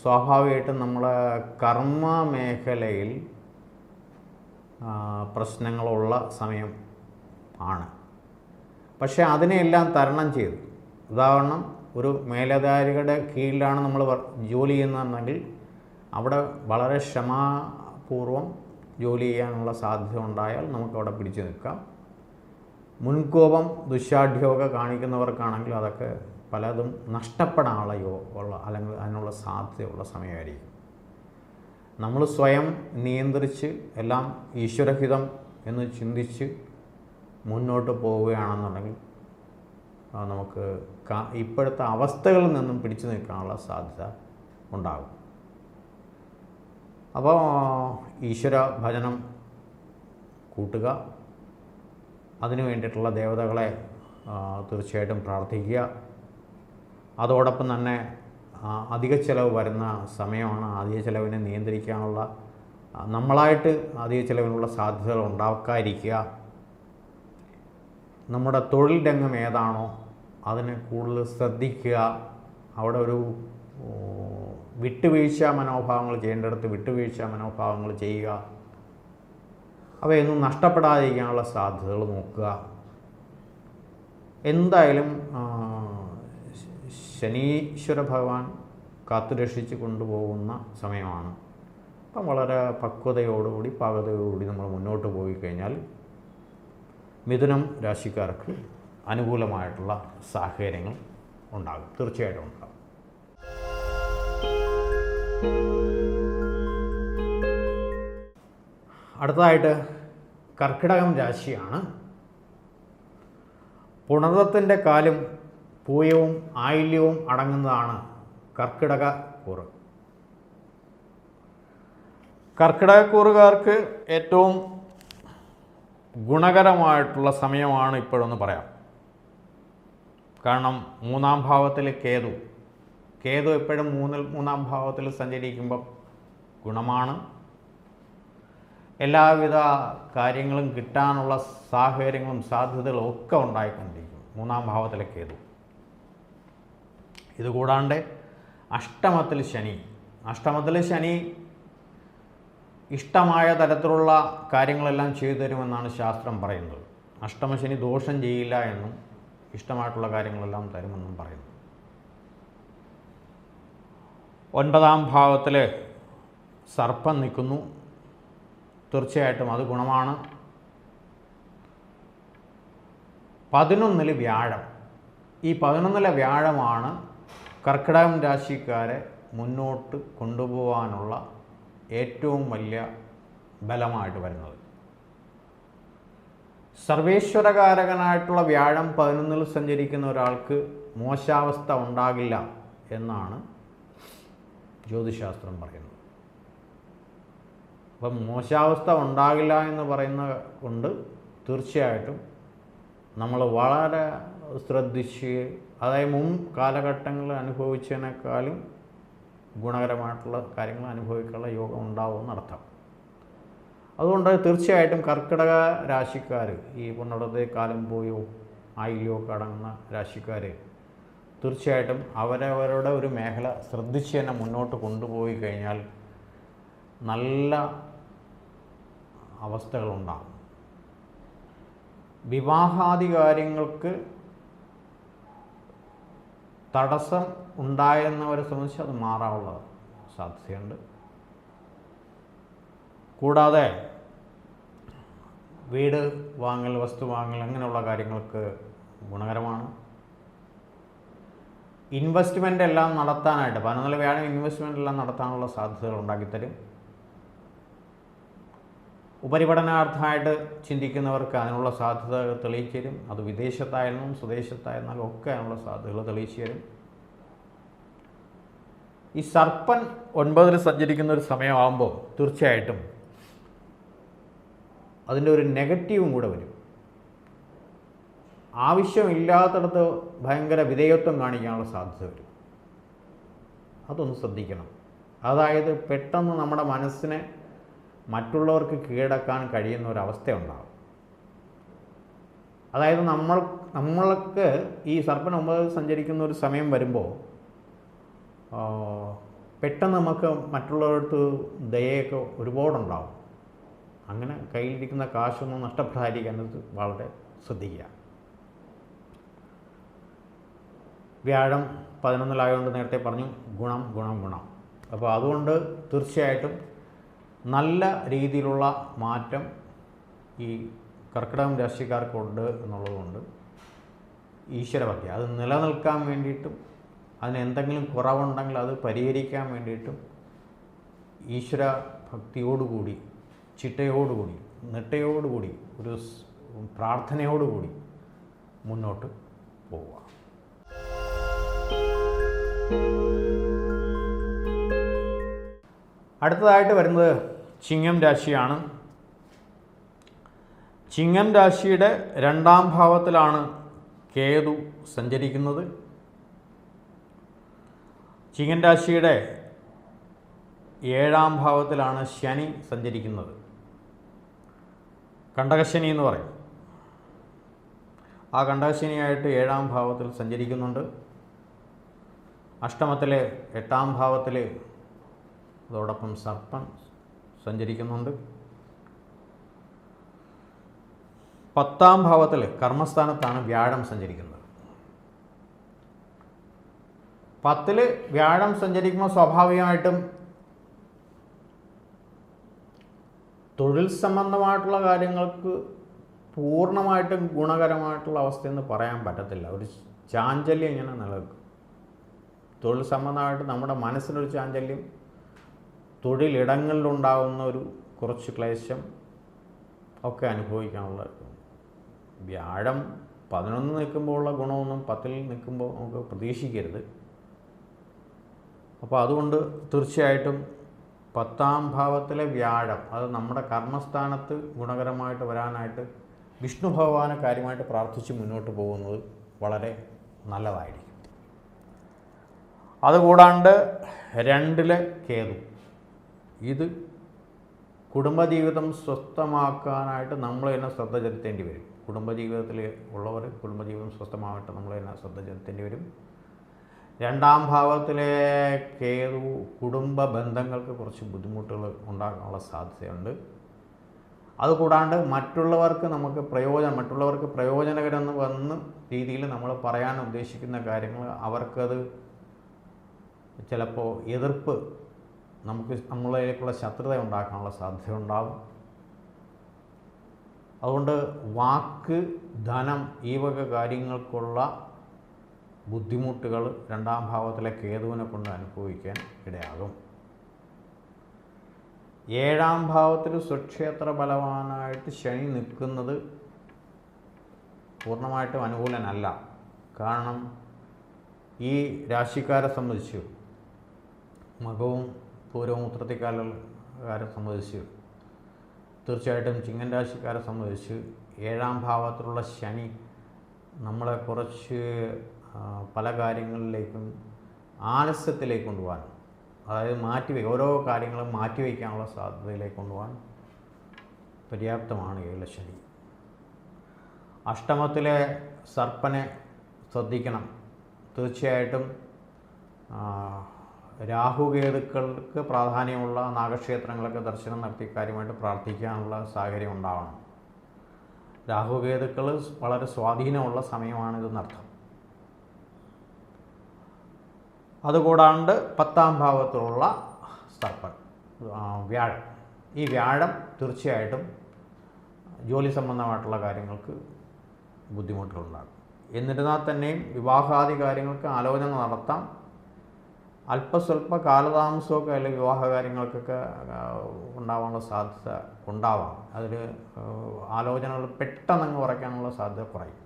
സ്വാഭാവികമായിട്ടും നമ്മളെ കർമ്മ മേഖലയിൽ പ്രശ്നങ്ങളുള്ള സമയം ആണ്. പക്ഷേ അതിനെയെല്ലാം തരണം ചെയ്തു. ഉദാഹരണം, ഒരു മേലധികാരികളുടെ കീഴിലാണ് നമ്മൾ ജോലി ചെയ്യുന്നതെങ്കിൽ അവിടെ വളരെ ക്ഷമാപൂർവം ജോലി ചെയ്യാനുള്ള സാധ്യത ഉണ്ടായാൽ നമുക്കവിടെ പിടിച്ചു നിൽക്കാം. മുൻകോപം ദുശാഠ്യമൊക്കെ കാണിക്കുന്നവർക്കാണെങ്കിൽ അതൊക്കെ പലതും നഷ്ടപ്പെടാനുള്ള അല്ലെങ്കിൽ അതിനുള്ള സാധ്യതയുള്ള സമയമായിരിക്കും. നമ്മൾ സ്വയം നിയന്ത്രിച്ച് എല്ലാം ഈശ്വരഹിതം എന്ന് ചിന്തിച്ച് മുന്നോട്ട് പോവുകയാണെന്നുണ്ടെങ്കിൽ നമുക്ക് ഇപ്പോഴത്തെ അവസ്ഥകളിൽ നിന്നും പിടിച്ചു നിൽക്കാനുള്ള സാധ്യത ഉണ്ടാകും. അപ്പോൾ ഈശ്വര ഭജനം കൂട്ടുക, അതിനു വേണ്ടിയിട്ടുള്ള ദേവതകളെ തീർച്ചയായിട്ടും പ്രാർത്ഥിക്കുക. അതോടൊപ്പം തന്നെ അധിക ചിലവ് വരുന്ന സമയമാണ്. അധിക ചിലവിനെ നിയന്ത്രിക്കാനുള്ള നമ്മളായിട്ട് അധിക ചിലവിനുള്ള സാധ്യതകൾ ഉണ്ടാക്കാതിരിക്കുക. നമ്മുടെ തൊഴിൽ രംഗം ഏതാണോ അതിനെ കൂടുതൽ ശ്രദ്ധിക്കുക. അവിടെ ഒരു വിട്ടുവീഴ്ച മനോഭാവങ്ങൾ ചെയ്യേണ്ടിടത്ത് വിട്ടുവീഴ്ച മനോഭാവങ്ങൾ ചെയ്യുക, അവയൊന്നും നഷ്ടപ്പെടാതിരിക്കാനുള്ള സാധ്യതകൾ നോക്കുക. എന്തായാലും ശനീശ്വര ഭഗവാൻ കാത്തുരക്ഷിച്ച് കൊണ്ടുപോകുന്ന സമയമാണ്. അപ്പം വളരെ പക്വതയോടുകൂടി പാകതയോടുകൂടി നമ്മൾ മുന്നോട്ട് പോയി കഴിഞ്ഞാൽ മിഥുനം രാശിക്കാർക്ക് അനുകൂലമായിട്ടുള്ള സാഹചര്യങ്ങൾ ഉണ്ടാകും, തീർച്ചയായിട്ടും ഉണ്ടാകും. അടുത്തതായിട്ട് കർക്കിടകം രാശിയാണ്. പുണർദത്തിൻ്റെ കാലും പൂയവും ആയില്യവും അടങ്ങുന്നതാണ് കർക്കിടക കൂറ്. കർക്കിടകക്കൂറുകാർക്ക് ഏറ്റവും ഗുണകരമായിട്ടുള്ള സമയമാണ് ഇപ്പോഴെന്ന് പറയാം. കാരണം മൂന്നാം ഭാവത്തിൽ കേതു എപ്പോഴും മൂന്നാം ഭാവത്തിൽ സഞ്ചരിക്കുമ്പം ഗുണമാണ്. എല്ലാവിധ കാര്യങ്ങളും കിട്ടാനുള്ള സാഹചര്യങ്ങളും സാധ്യതകളും ഒക്കെ ഉണ്ടായിക്കൊണ്ടിരിക്കും മൂന്നാം ഭാവത്തിലെ കേതു. ഇതുകൂടാണ്ട് അഷ്ടമത്തിൽ ശനി ഇഷ്ടമായ തരത്തിലുള്ള കാര്യങ്ങളെല്ലാം ചെയ്തു തരുമെന്നാണ് ശാസ്ത്രം പറയുന്നത്. അഷ്ടമശനി ദോഷം ചെയ്യില്ല എന്നും ഇഷ്ടമായിട്ടുള്ള കാര്യങ്ങളെല്ലാം തരുമെന്നും പറയുന്നു. 9ാം ഭാവത്തിൽ സർപ്പം നിൽക്കുന്നു, തീർച്ചയായിട്ടും അത് ഗുണമാണ്. 11ൽ വ്യാഴം. ഈ 11ലെ വ്യാഴമാണ് കർക്കിടകം രാശിക്കാരെ മുന്നോട്ട് കൊണ്ടുപോകാനുള്ള ഏറ്റവും വലിയ ബലമായിട്ട് വരുന്നത്. സർവേശ്വരകാരകനായിട്ടുള്ള വ്യാഴം 11ൽ സഞ്ചരിക്കുന്ന ഒരാൾക്ക് മോശാവസ്ഥ ഉണ്ടാകില്ല എന്നാണ് ജ്യോതിശാസ്ത്രം പറയുന്നത്. അപ്പം മോശാവസ്ഥ ഉണ്ടാകില്ല എന്ന് പറയുന്ന കൊണ്ട് തീർച്ചയായിട്ടും നമ്മൾ വളരെ ശ്രദ്ധിച്ച്, അതായത് മുൻ കാലഘട്ടങ്ങളിൽ അനുഭവിച്ചതിനേക്കാളും ഗുണകരമായിട്ടുള്ള കാര്യങ്ങൾ അനുഭവിക്കാനുള്ള യോഗം ഉണ്ടാവുമെന്നർത്ഥം. അതുകൊണ്ട് തീർച്ചയായിട്ടും കർക്കിടക രാശിക്കാർ, ഈ പുണർദത്തെ കാലം പോയോ ആയില്യോ ഒക്കെ അടങ്ങുന്ന രാശിക്കാർ തീർച്ചയായിട്ടും അവരവരുടെ ഒരു മേഖല ശ്രദ്ധിച്ച് തന്നെ മുന്നോട്ട് കൊണ്ടുപോയി കഴിഞ്ഞാൽ നല്ല അവസ്ഥകളുണ്ടാകും. വിവാഹാദി കാര്യങ്ങൾക്ക് തടസ്സം ഉണ്ടായിരുന്നവരെ സംബന്ധിച്ച് അത് മാറാനുള്ള സാധ്യതയുണ്ട്. കൂടാതെ വീട് വാങ്ങൽ, വസ്തു വാങ്ങൽ, അങ്ങനെയുള്ള കാര്യങ്ങൾക്ക് ഗുണകരമാണ്. ഇൻവെസ്റ്റ്മെൻ്റ് എല്ലാം നടത്താനായിട്ട് 11 വ്യാഴം ഇൻവെസ്റ്റ്മെൻ്റ് എല്ലാം നടത്താനുള്ള സാധ്യതകൾ ഉണ്ടാക്കിത്തരും. ഉപരിപഠനാർത്ഥമായിട്ട് ചിന്തിക്കുന്നവർക്ക് അതിനുള്ള സാധ്യത തെളിയിച്ചു തരും. അത് വിദേശത്തായിരുന്നാലും സ്വദേശത്തായിരുന്നാലും ഒക്കെ അതിനുള്ള സാധ്യതകൾ തെളിയിച്ചു തരും. ഈ സർപ്പൻ 9ൽ സഞ്ചരിക്കുന്ന ഒരു സമയമാകുമ്പോൾ തീർച്ചയായിട്ടും അതിൻ്റെ ഒരു നെഗറ്റീവും കൂടെ വരും. ആവശ്യമില്ലാത്തടത്ത് ഭയങ്കര വിധേയത്വം കാണിക്കാനുള്ള സാധ്യത വരും. അതൊന്ന് ശ്രദ്ധിക്കണം. അതായത് പെട്ടെന്ന് നമ്മുടെ മനസ്സിനെ മറ്റുള്ളവർക്ക് കീഴടക്കാൻ കഴിയുന്ന ഒരവസ്ഥയുണ്ടാകും. അതായത് നമ്മൾക്ക് ഈ സർപ്പൻ 9ൽ സഞ്ചരിക്കുന്ന ഒരു സമയം വരുമ്പോൾ പെട്ടെന്ന് നമുക്ക് മറ്റുള്ളവർക്ക് ദയയൊക്കെ ഒരുപാടുണ്ടാവും. അങ്ങനെ കയ്യിലിരിക്കുന്ന കാശൊന്നും നഷ്ടപ്പെടാതിരിക്കുന്നത് വളരെ ശ്രദ്ധിക്കുക. വ്യാഴം 11ലായതുകൊണ്ട് നേരത്തെ പറഞ്ഞു ഗുണം. അപ്പോൾ അതുകൊണ്ട് തീർച്ചയായിട്ടും നല്ല രീതിയിലുള്ള മാറ്റം ഈ കർക്കിടകം രാശിക്കാർക്കുണ്ട് എന്നുള്ളതുകൊണ്ട് ഈശ്വരഭക്തി അത് നിലനിൽക്കാൻ വേണ്ടിയിട്ടും അതിന് എന്തെങ്കിലും കുറവുണ്ടെങ്കിൽ അത് പരിഹരിക്കാൻ വേണ്ടിയിട്ടും ഈശ്വര ഭക്തിയോടുകൂടി, ചിട്ടയോടുകൂടി, നിട്ടയോടുകൂടി, ഒരു പ്രാർത്ഥനയോടുകൂടി മുന്നോട്ട് പോവുക. അടുത്തതായിട്ട് വരുന്നത് ചിങ്ങം രാശിയാണ്. ചിങ്ങം രാശിയുടെ 2ാം ഭാവത്തിലാണ് കേതു സഞ്ചരിക്കുന്നത്. ചിങ്ങം രാശിയുടെ 7ാം ഭാവത്തിലാണ് ശനി സഞ്ചരിക്കുന്നത്. കണ്ടകശനി എന്ന് പറയും. ആ കണ്ടകശനിയായിട്ട് 7ാം ഭാവത്തിൽ സഞ്ചരിക്കുന്നുണ്ട്. അഷ്ടമത്തിൽ 8-ാം ഭാവത്തിൽ അതോടൊപ്പം സർപ്പൻ സഞ്ചരിക്കുന്നുണ്ട്. 10-ാം ഭാവത്തിൽ കർമ്മസ്ഥാനത്താണ് വ്യാഴം സഞ്ചരിക്കുന്നത്. 10-ൽ വ്യാഴം സഞ്ചരിക്കുമ്പോൾ സ്വാഭാവികമായിട്ടും തൊഴിൽ സംബന്ധമായിട്ടുള്ള കാര്യങ്ങൾക്ക് പൂർണ്ണമായിട്ടും ഗുണകരമായിട്ടുള്ള അവസ്ഥയെന്ന് പറയാൻ പറ്റത്തില്ല. ഒരു ചാഞ്ചല്യം ഇങ്ങനെ നിലനിൽക്കും. തൊഴിൽ സംബന്ധമായിട്ട് നമ്മുടെ മനസ്സിനൊരു ചാഞ്ചല്യം, തൊഴിലിടങ്ങളിലുണ്ടാകുന്ന ഒരു കുറച്ച് ക്ലേശം ഒക്കെ അനുഭവിക്കാനുള്ള. വ്യാഴം 11 നിൽക്കുമ്പോൾ ഉള്ള ഗുണമൊന്നും 10-ൽ നിൽക്കുമ്പോൾ നമുക്ക് പ്രതീക്ഷിക്കരുത്. അപ്പോൾ അതുകൊണ്ട് തീർച്ചയായിട്ടും 10-ാം ഭാവത്തിലെ വ്യാഴം അത് നമ്മുടെ കർമ്മസ്ഥാനത്ത് ഗുണകരമായിട്ട് വരാനായിട്ട് വിഷ്ണു ഭഗവാനെ കാര്യമായിട്ട് പ്രാർത്ഥിച്ച് മുന്നോട്ട് പോകുന്നത് വളരെ നല്ലതായിരിക്കും. അതുകൂടാണ്ട് 2-ലെ കേതു, ഇത് കുടുംബജീവിതം സ്വസ്ഥമാക്കാനായിട്ട് നമ്മൾ തന്നെ ശ്രദ്ധ ചെലുത്തേണ്ടി വരും. കുടുംബജീവിതത്തിൽ ഉള്ളവർ കുടുംബജീവിതം സ്വസ്ഥമായിട്ട് നമ്മൾ തന്നെ ശ്രദ്ധ ചെലുത്തേണ്ടി വരും. 2-ാം ഭാവത്തിലെ കേതു കുടുംബ ബന്ധങ്ങൾക്ക് കുറച്ച് ബുദ്ധിമുട്ടുകൾ ഉണ്ടാകാനുള്ള സാധ്യതയുണ്ട്. അതുകൂടാണ്ട് മറ്റുള്ളവർക്ക് മറ്റുള്ളവർക്ക് പ്രയോജനകരെന്ന് വന്ന രീതിയിൽ നമ്മൾ പറയാൻ ഉദ്ദേശിക്കുന്ന കാര്യങ്ങൾ അവർക്കത് ചിലപ്പോൾ എതിർപ്പ്, നമ്മളിലേക്കുള്ള ശത്രുത ഉണ്ടാക്കാനുള്ള സാധ്യത ഉണ്ടാകും. അതുകൊണ്ട് വാക്ക്, ധനം, ഈ വക കാര്യങ്ങൾക്കുള്ള ബുദ്ധിമുട്ടുകൾ 2-ാം ഭാവത്തിലെ കേതുവിനെ കൊണ്ട് അനുഭവിക്കാൻ ഇടയാകും. 7-ാം ഭാവത്തിൽ സ്വക്ഷേത്ര ബലവാനായിട്ട് ശനി നിൽക്കുന്നത് പൂർണ്ണമായിട്ടും അനുകൂലനല്ല. കാരണം ഈ രാശിക്കാരെ സംബന്ധിച്ച്, മകവും പൂരവും ഉത്രത്തിക്കാരെ സംബന്ധിച്ച്, തീർച്ചയായിട്ടും ചിങ്ങൻ രാശിക്കാരെ സംബന്ധിച്ച് 7-ാം ഭാവത്തിലുള്ള ശനി നമ്മളെ കുറച്ച് പല കാര്യങ്ങളിലേക്കും ആലസ്യത്തിലേക്ക് കൊണ്ടുപോകാൻ, അതായത് ഓരോ കാര്യങ്ങളും മാറ്റിവെക്കാനുള്ള സാധ്യതയിലേക്ക് കൊണ്ടുപോകാൻ പര്യാപ്തമാണ് 7 ശനി. അഷ്ടമത്തിലെ സർപ്പനെ ശ്രദ്ധിക്കണം. തീർച്ചയായിട്ടും രാഹുകേതുക്കൾക്ക് പ്രാധാന്യമുള്ള നാഗക്ഷേത്രങ്ങളൊക്കെ ദർശനം നടത്തി കാര്യമായിട്ട് പ്രാർത്ഥിക്കാനുള്ള സാഹചര്യം ഉണ്ടാവണം. രാഹുകേതുക്കൾ വളരെ സ്വാധീനമുള്ള സമയമാണിതെന്നർത്ഥം. അതുകൂടാണ്ട് 10-ാം ഭാവത്തിലുള്ള സർപ്പൻ വ്യാഴം, ഈ വ്യാഴം തീർച്ചയായിട്ടും ജോലി സംബന്ധമായിട്ടുള്ള കാര്യങ്ങൾക്ക് ബുദ്ധിമുട്ടുകളുണ്ടാകും. എന്നിരുന്നാൽ തന്നെയും വിവാഹാദി കാര്യങ്ങൾക്ക് ആലോചന നടത്താം. അല്പസ്വല്പ കാലതാമസമൊക്കെ അല്ലെങ്കിൽ വിവാഹ കാര്യങ്ങൾക്കൊക്കെ ഉണ്ടാവാനുള്ള സാധ്യത ഉണ്ടാവാം. അതിൽ ആലോചനകൾ പെട്ടെന്നങ്ങ് കുറയ്ക്കാനുള്ള സാധ്യത കുറയും.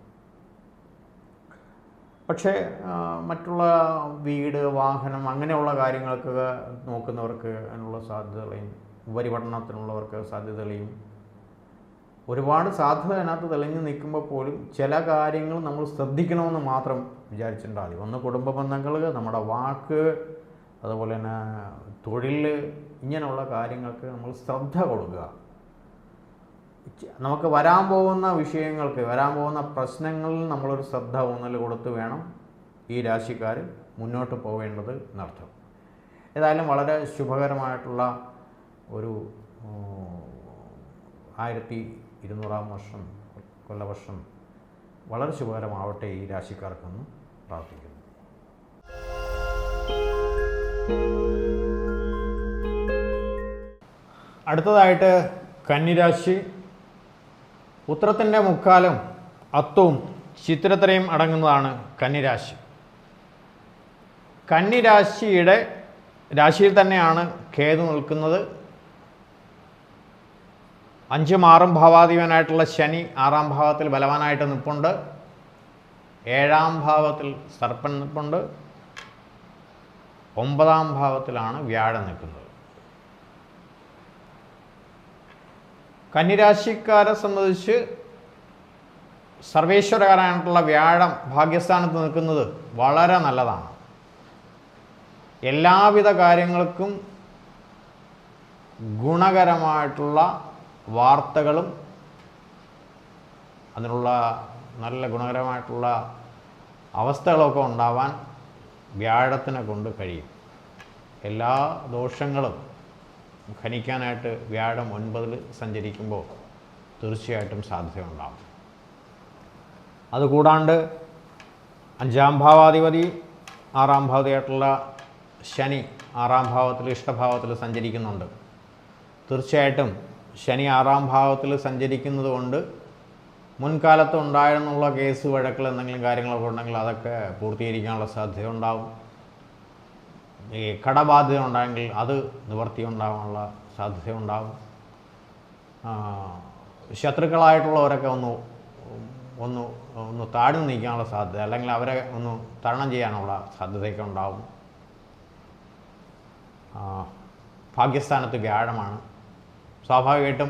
പക്ഷേ മറ്റുള്ള വീട്, വാഹനം അങ്ങനെയുള്ള കാര്യങ്ങൾക്കൊക്കെ നോക്കുന്നവർക്ക് അതിനുള്ള സാധ്യതകളെയും ഉപരിപഠനത്തിനുള്ളവർക്ക് സാധ്യതകളെയും ഒരുപാട് സാധ്യത അതിനകത്ത് തെളിഞ്ഞു നിൽക്കുമ്പോൾ പോലും ചില കാര്യങ്ങൾ നമ്മൾ ശ്രദ്ധിക്കണമെന്ന് മാത്രം വിചാരിച്ചിട്ടുണ്ടാൽ മതി. ഒന്ന് കുടുംബ ബന്ധങ്ങൾ, നമ്മുടെ വാക്ക്, അതുപോലെ തന്നെ തൊഴിൽ, ഇങ്ങനെയുള്ള കാര്യങ്ങൾക്ക് നമ്മൾ ശ്രദ്ധ കൊടുക്കുക. നമുക്ക് വരാൻ പോകുന്ന വിഷയങ്ങൾക്ക്, വരാൻ പോകുന്ന പ്രശ്നങ്ങളിൽ നമ്മളൊരു ശ്രദ്ധ ഊന്നൽ കൊടുത്ത് വേണം ഈ രാശിക്കാർ മുന്നോട്ട് പോവേണ്ടത് എന്നർത്ഥം. ഏതായാലും വളരെ ശുഭകരമായിട്ടുള്ള ഒരു 1200-ാം വർഷം, കൊല്ലവർഷം വളരെ ശുഭകരമാവട്ടെ ഈ രാശിക്കാർക്കെന്ന് പ്രാർത്ഥിക്കുന്നു. അടുത്തതായിട്ട് കന്നിരാശി. ഉത്രത്തിൻ്റെ മുക്കാലും അത്തവും ചിത്തിരത്തരയും അടങ്ങുന്നതാണ് കന്നിരാശി. കന്നിരാശിയുടെ രാശിയിൽ തന്നെയാണ് കേതു നിൽക്കുന്നത്. 5ഉം 6ഉം ഭാവാധിപനായിട്ടുള്ള ശനി 6-ാം ഭാവത്തിൽ ബലവാനായിട്ട് നിൽപ്പുണ്ട്. 7-ാം ഭാവത്തിൽ സർപ്പൻ നിൽപ്പുണ്ട്. 9-ാം ഭാവത്തിലാണ് വ്യാഴം നിൽക്കുന്നത്. കന്നിരാശിക്കാരെ സംബന്ധിച്ച് സർവേശ്വരകാരനായിട്ടുള്ള വ്യാഴം ഭാഗ്യസ്ഥാനത്ത് നിൽക്കുന്നത് വളരെ നല്ലതാണ്. എല്ലാവിധ കാര്യങ്ങൾക്കും ഗുണകരമായിട്ടുള്ള വാർത്തകളും അതിനുള്ള നല്ല ഗുണകരമായിട്ടുള്ള അവസ്ഥകളൊക്കെ ഉണ്ടാവാൻ വ്യാഴത്തിനെ കൊണ്ട് കഴിയും. എല്ലാ ദോഷങ്ങളും ഖനിക്കാനായിട്ട് വ്യാഴം 9-ൽ സഞ്ചരിക്കുമ്പോൾ തീർച്ചയായിട്ടും സാധ്യതയുണ്ടാകും. അതുകൂടാണ്ട് 5-ാം ഭാവാധിപതി 6-ാം ഭാവതിയായിട്ടുള്ള ശനി 6-ാം ഭാവത്തിൽ ഇഷ്ടഭാവത്തിൽ സഞ്ചരിക്കുന്നുണ്ട്. തീർച്ചയായിട്ടും ശനി 6-ാം ഭാവത്തിൽ സഞ്ചരിക്കുന്നത് കൊണ്ട് മുൻകാലത്ത് ഉണ്ടായിരുന്നുള്ള കേസ് വഴക്കുകൾ എന്തെങ്കിലും കാര്യങ്ങളൊക്കെ ഉണ്ടെങ്കിൽ അതൊക്കെ പൂർത്തീകരിക്കാനുള്ള സാധ്യത ഉണ്ടാവും. ഈ കടബാധ്യത ഉണ്ടെങ്കിൽ അത് നിവർത്തി ഉണ്ടാകാനുള്ള സാധ്യത ഉണ്ടാകും. ശത്രുക്കളായിട്ടുള്ളവരൊക്കെ ഒന്ന് താഴ്ന്നു നിൽക്കാനുള്ള സാധ്യത, അല്ലെങ്കിൽ അവരെ ഒന്ന് തരണം ചെയ്യാനുള്ള സാധ്യതയൊക്കെ ഉണ്ടാവും. ഭാഗ്യസ്ഥാനത്ത് വ്യാഴമാണ്. സ്വാഭാവികമായിട്ടും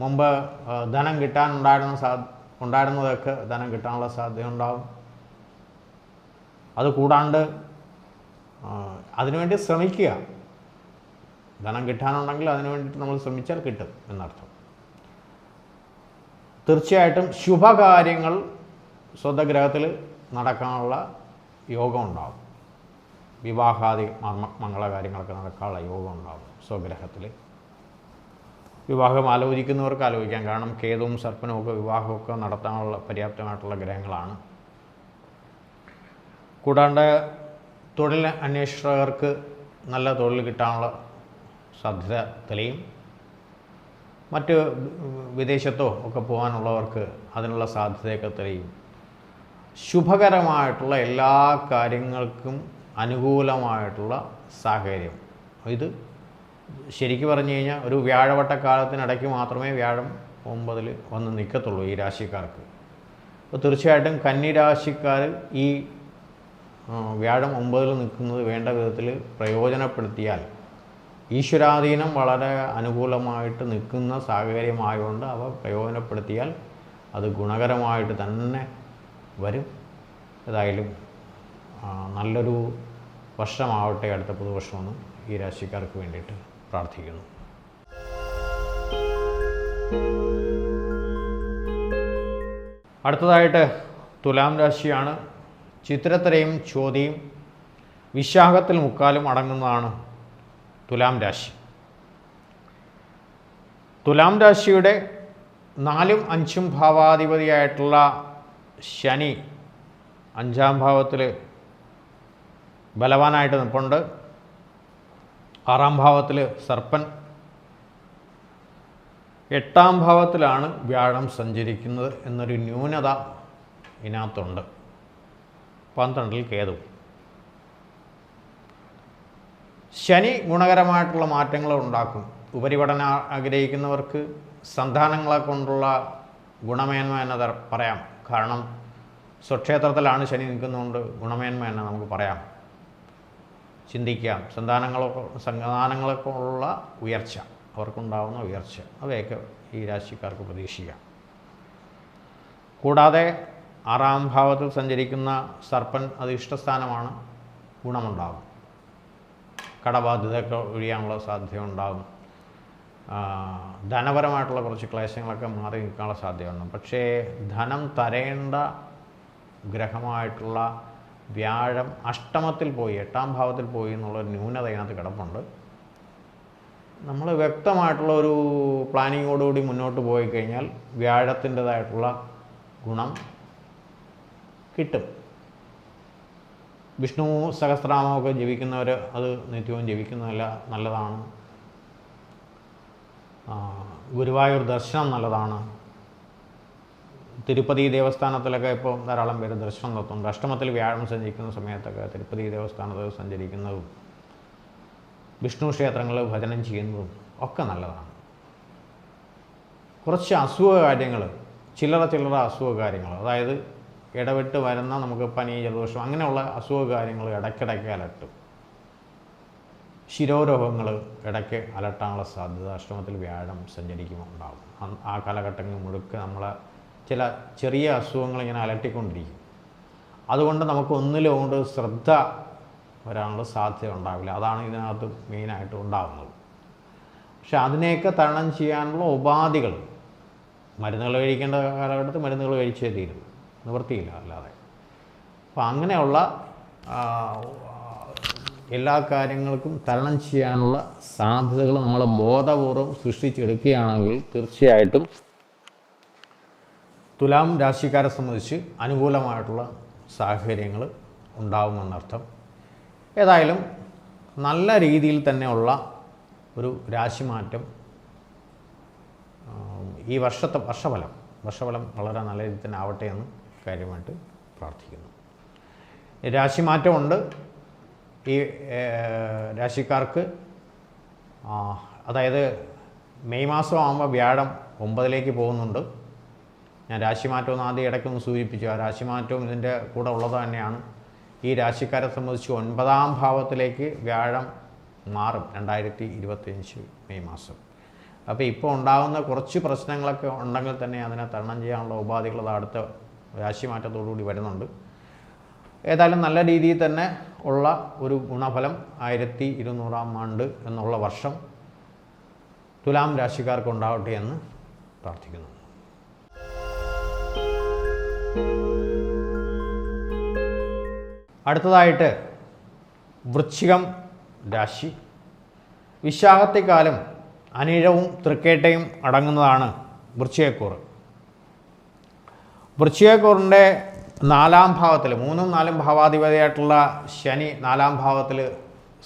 മുമ്പ് ധനം ഉണ്ടായിരുന്നതൊക്കെ ധനം കിട്ടാനുള്ള സാധ്യത ഉണ്ടാവും. അതുകൂടാണ്ട് അതിനുവേണ്ടി ശ്രമിക്കുക. ധനം കിട്ടാനുണ്ടെങ്കിൽ അതിനു വേണ്ടിയിട്ട് നമ്മൾ ശ്രമിച്ചാൽ കിട്ടും എന്നർത്ഥം. തീർച്ചയായിട്ടും ശുഭകാര്യങ്ങൾ സ്വന്തഗ്രഹത്തിൽ നടക്കാനുള്ള യോഗം ഉണ്ടാകും. വിവാഹാദി മംഗളകാര്യങ്ങളൊക്കെ നടക്കാനുള്ള യോഗം ഉണ്ടാകും സ്വഗ്രഹത്തിൽ. വിവാഹം ആലോചിക്കുന്നവർക്ക് ആലോചിക്കാം. കാരണം കേതുവും സർപ്പനും ഒക്കെ വിവാഹമൊക്കെ നടത്താനുള്ള പര്യാപ്തമായിട്ടുള്ള ഗ്രഹങ്ങളാണ്. കൂടാണ്ട് തൊഴിൽ അന്വേഷകർക്ക് നല്ല തൊഴിൽ കിട്ടാനുള്ള സാധ്യത തെളിയും. മറ്റ് വിദേശത്തോ ഒക്കെ പോകാനുള്ളവർക്ക് അതിനുള്ള സാധ്യതയൊക്കെ തെളിയും. ശുഭകരമായിട്ടുള്ള എല്ലാ കാര്യങ്ങൾക്കും അനുകൂലമായിട്ടുള്ള സാഹചര്യം. ഇത് ശരിക്കും പറഞ്ഞു കഴിഞ്ഞാൽ ഒരു വ്യാഴവട്ടക്കാലത്തിനിടയ്ക്ക് മാത്രമേ വ്യാഴം 9-ൽ വന്ന് നിൽക്കത്തുള്ളൂ ഈ രാശിക്കാർക്ക്. അപ്പോൾ തീർച്ചയായിട്ടും കന്നി രാശിക്കാർ ഈ വ്യാഴം 9-ൽ നിൽക്കുന്നത് വേണ്ട വിധത്തിൽ പ്രയോജനപ്പെടുത്തിയാൽ, ഈശ്വരാധീനം വളരെ അനുകൂലമായിട്ട് നിൽക്കുന്ന സാഹചര്യമായതുകൊണ്ട് അവ പ്രയോജനപ്പെടുത്തിയാൽ അത് ഗുണകരമായിട്ട് തന്നെ വരും. ഏതായാലും നല്ലൊരു വർഷമാവട്ടെ അടുത്ത പുതുവർഷമെന്ന് ഈ രാശിക്കാർക്ക് വേണ്ടിയിട്ട് പ്രാർത്ഥിക്കുന്നു. അടുത്തതായിട്ട് തുലാം രാശിയാണ്. ചിത്രത്തിരയും ചോതിയും വിശാഖത്തിൽ മുക്കാലും അടങ്ങുന്നതാണ് തുലാം രാശി. തുലാം രാശിയുടെ 4-ഉം 5-ഉം ഭാവാധിപതിയായിട്ടുള്ള ശനി 5-ാം ഭാവത്തിൽ ബലവാനായിട്ട് നിൽപ്പുണ്ട്. 6-ാം ഭാവത്തിൽ സർപ്പൻ, 8-ാം ഭാവത്തിലാണ് വ്യാഴം സഞ്ചരിക്കുന്നത് എന്നൊരു ന്യൂനത ഇതിനകത്തുണ്ട്. 12-ൽ കേതു. ശനി ഗുണകരമായിട്ടുള്ള മാറ്റങ്ങൾ ഉണ്ടാക്കും. ഉപരിപഠനം ആഗ്രഹിക്കുന്നവർക്ക് സന്താനങ്ങളെ കൊണ്ടുള്ള ഗുണമേന്മ എന്ന് പറയാം. കാരണം സ്വക്ഷേത്രത്തിലാണ് ശനി നിൽക്കുന്നതുകൊണ്ട് ഗുണമേന്മ എന്ന് നമുക്ക് പറയാം, ചിന്തിക്കാം. സന്താനങ്ങളൊക്കെയുള്ള ഉയർച്ച, അവർക്കുണ്ടാകുന്ന ഉയർച്ച, അവയൊക്കെ ഈ രാശിക്കാർക്ക് പ്രതീക്ഷിക്കാം. കൂടാതെ 6-ാം ഭാവത്തിൽ സഞ്ചരിക്കുന്ന സർപ്പൻ അത് ഇഷ്ടസ്ഥാനമാണ്, ഗുണമുണ്ടാകും. കടബാധ്യതയൊക്കെ ഒഴിയാനുള്ള സാധ്യതയുണ്ടാകും. ധനപരമായിട്ടുള്ള കുറച്ച് ക്ലേശങ്ങളൊക്കെ മാറി നിൽക്കാനുള്ള സാധ്യതയുണ്ട്. പക്ഷേ ധനം തരേണ്ട ഗ്രഹമായിട്ടുള്ള വ്യാഴം അഷ്ടമത്തിൽ പോയി, 8-ാം ഭാവത്തിൽ പോയി എന്നുള്ളൊരു ന്യൂനത ഇതിനകത്ത് കിടപ്പുണ്ട്. നമ്മൾ വ്യക്തമായിട്ടുള്ള ഒരു പ്ലാനിങ്ങോടുകൂടി മുന്നോട്ട് പോയി കഴിഞ്ഞാൽ വ്യാഴത്തിൻ്റെതായിട്ടുള്ള ഗുണം കിട്ടും. വിഷ്ണു സഹസ്രനാമമൊക്കെ ജപിക്കുന്നവർ അത് നിത്യവും ജപിക്കുന്നതല്ല, നല്ലതാണ്. ഗുരുവായൂർ ദർശനം നല്ലതാണ്. തിരുപ്പതി ദേവസ്ഥാനത്തിലൊക്കെ ഇപ്പോൾ ധാരാളം പേര് ദർശനം നടത്തുന്നുണ്ട്. അഷ്ടമത്തിൽ വ്യാഴം സഞ്ചരിക്കുന്ന സമയത്തൊക്കെ തിരുപ്പതി ദേവസ്ഥാനത്തിൽ സഞ്ചരിക്കുന്നതും വിഷ്ണു ക്ഷേത്രങ്ങളിൽ ഭജനം ചെയ്യുന്നതും ഒക്കെ നല്ലതാണ്. കുറച്ച് അസുഖ കാര്യങ്ങൾ, ചില്ലറ അസുഖ കാര്യങ്ങൾ, അതായത് ഇടവിട്ട് വരുന്ന നമുക്ക് പനി, ജലദോഷം അങ്ങനെയുള്ള അസുഖ കാര്യങ്ങൾ ഇടയ്ക്കിടയ്ക്ക് അലട്ടും. ശിരോരോഗങ്ങൾ ഇടയ്ക്ക് അലട്ടാനുള്ള സാധ്യത അഷ്ടമത്തിൽ വ്യാഴം സഞ്ചരിക്കുമ്പോൾ ഉണ്ടാകും. ആ കാലഘട്ടങ്ങളിൽ മുഴുക്കെ നമ്മളെ ചില ചെറിയ അസുഖങ്ങൾ ഇങ്ങനെ അലട്ടിക്കൊണ്ടിരിക്കും. അതുകൊണ്ട് നമുക്ക് ഒന്നിലുകൊണ്ട് ശ്രദ്ധ വരാനുള്ള സാധ്യത ഉണ്ടാവില്ല. അതാണ് ഇതിനകത്ത് മെയിനായിട്ട് ഉണ്ടാകുന്നത്. പക്ഷെ അതിനെയൊക്കെ തരണം ചെയ്യാനുള്ള ഉപാധികൾ, മരുന്നുകൾ കഴിക്കേണ്ട കാലഘട്ടത്തിൽ മരുന്നുകൾ കഴിച്ചേ തീരും, നിവൃത്തിയില്ല അല്ലാതെ. അപ്പോൾ അങ്ങനെയുള്ള എല്ലാ കാര്യങ്ങൾക്കും തരണം ചെയ്യാനുള്ള സാധ്യതകൾ നമ്മൾ ബോധപൂർവം സൃഷ്ടിച്ചെടുക്കുകയാണെങ്കിൽ തീർച്ചയായിട്ടും തുലാം രാശിക്കാരെ സംബന്ധിച്ച് അനുകൂലമായിട്ടുള്ള സാഹചര്യങ്ങൾ ഉണ്ടാവുമെന്നർത്ഥം. ഏതായാലും നല്ല രീതിയിൽ തന്നെയുള്ള ഒരു രാശിമാറ്റം ഈ വർഷഫലം വളരെ നല്ല രീതിയിൽ തന്നെ ആവട്ടെ എന്ന് കാര്യമായിട്ട് പ്രാർത്ഥിക്കുന്നു. രാശിമാറ്റമുണ്ട് ഈ രാശിക്കാർക്ക്. അതായത് മെയ് മാസം ആകുമ്പോൾ വ്യാഴം 9ലേക്ക് പോകുന്നുണ്ട്. ഞാൻ രാശിമാറ്റം ആദ്യം ഇടയ്ക്കൊന്ന് സൂചിപ്പിച്ചു. ആ രാശിമാറ്റവും ഇതിൻ്റെ കൂടെ ഉള്ളത് തന്നെയാണ്. ഈ രാശിക്കാരെ സംബന്ധിച്ച് 9ാം ഭാവത്തിലേക്ക് വ്യാഴം മാറും 2025 മെയ് മാസം. അപ്പോൾ ഇപ്പോൾ ഉണ്ടാകുന്ന കുറച്ച് പ്രശ്നങ്ങളൊക്കെ ഉണ്ടെങ്കിൽ തന്നെ അതിനെ തരണം ചെയ്യാനുള്ള ഉപാധികൾ അടുത്ത രാശിമാറ്റത്തോടുകൂടി വരുന്നുണ്ട്. ഏതായാലും നല്ല രീതിയിൽ തന്നെ ഉള്ള ഒരു ഗുണഫലം 1200 ആണ്ട് എന്നുള്ള വർഷം തുലാം രാശിക്കാർക്ക് ഉണ്ടാവട്ടെ എന്ന് പ്രാർത്ഥിക്കുന്നു. അടുത്തതായിട്ട് വൃശ്ചികം രാശി. വിശാഖത്തെക്കാലം അനിഴവും തൃക്കേട്ടയും അടങ്ങുന്നതാണ് വൃശ്ചികക്കൂറ്. വൃശ്ചികക്കൂറിൻ്റെ 4ാം ഭാവത്തിൽ 3ഉം 4ഉം ഭാവാധിപതിയായിട്ടുള്ള ശനി 4ാം ഭാവത്തിൽ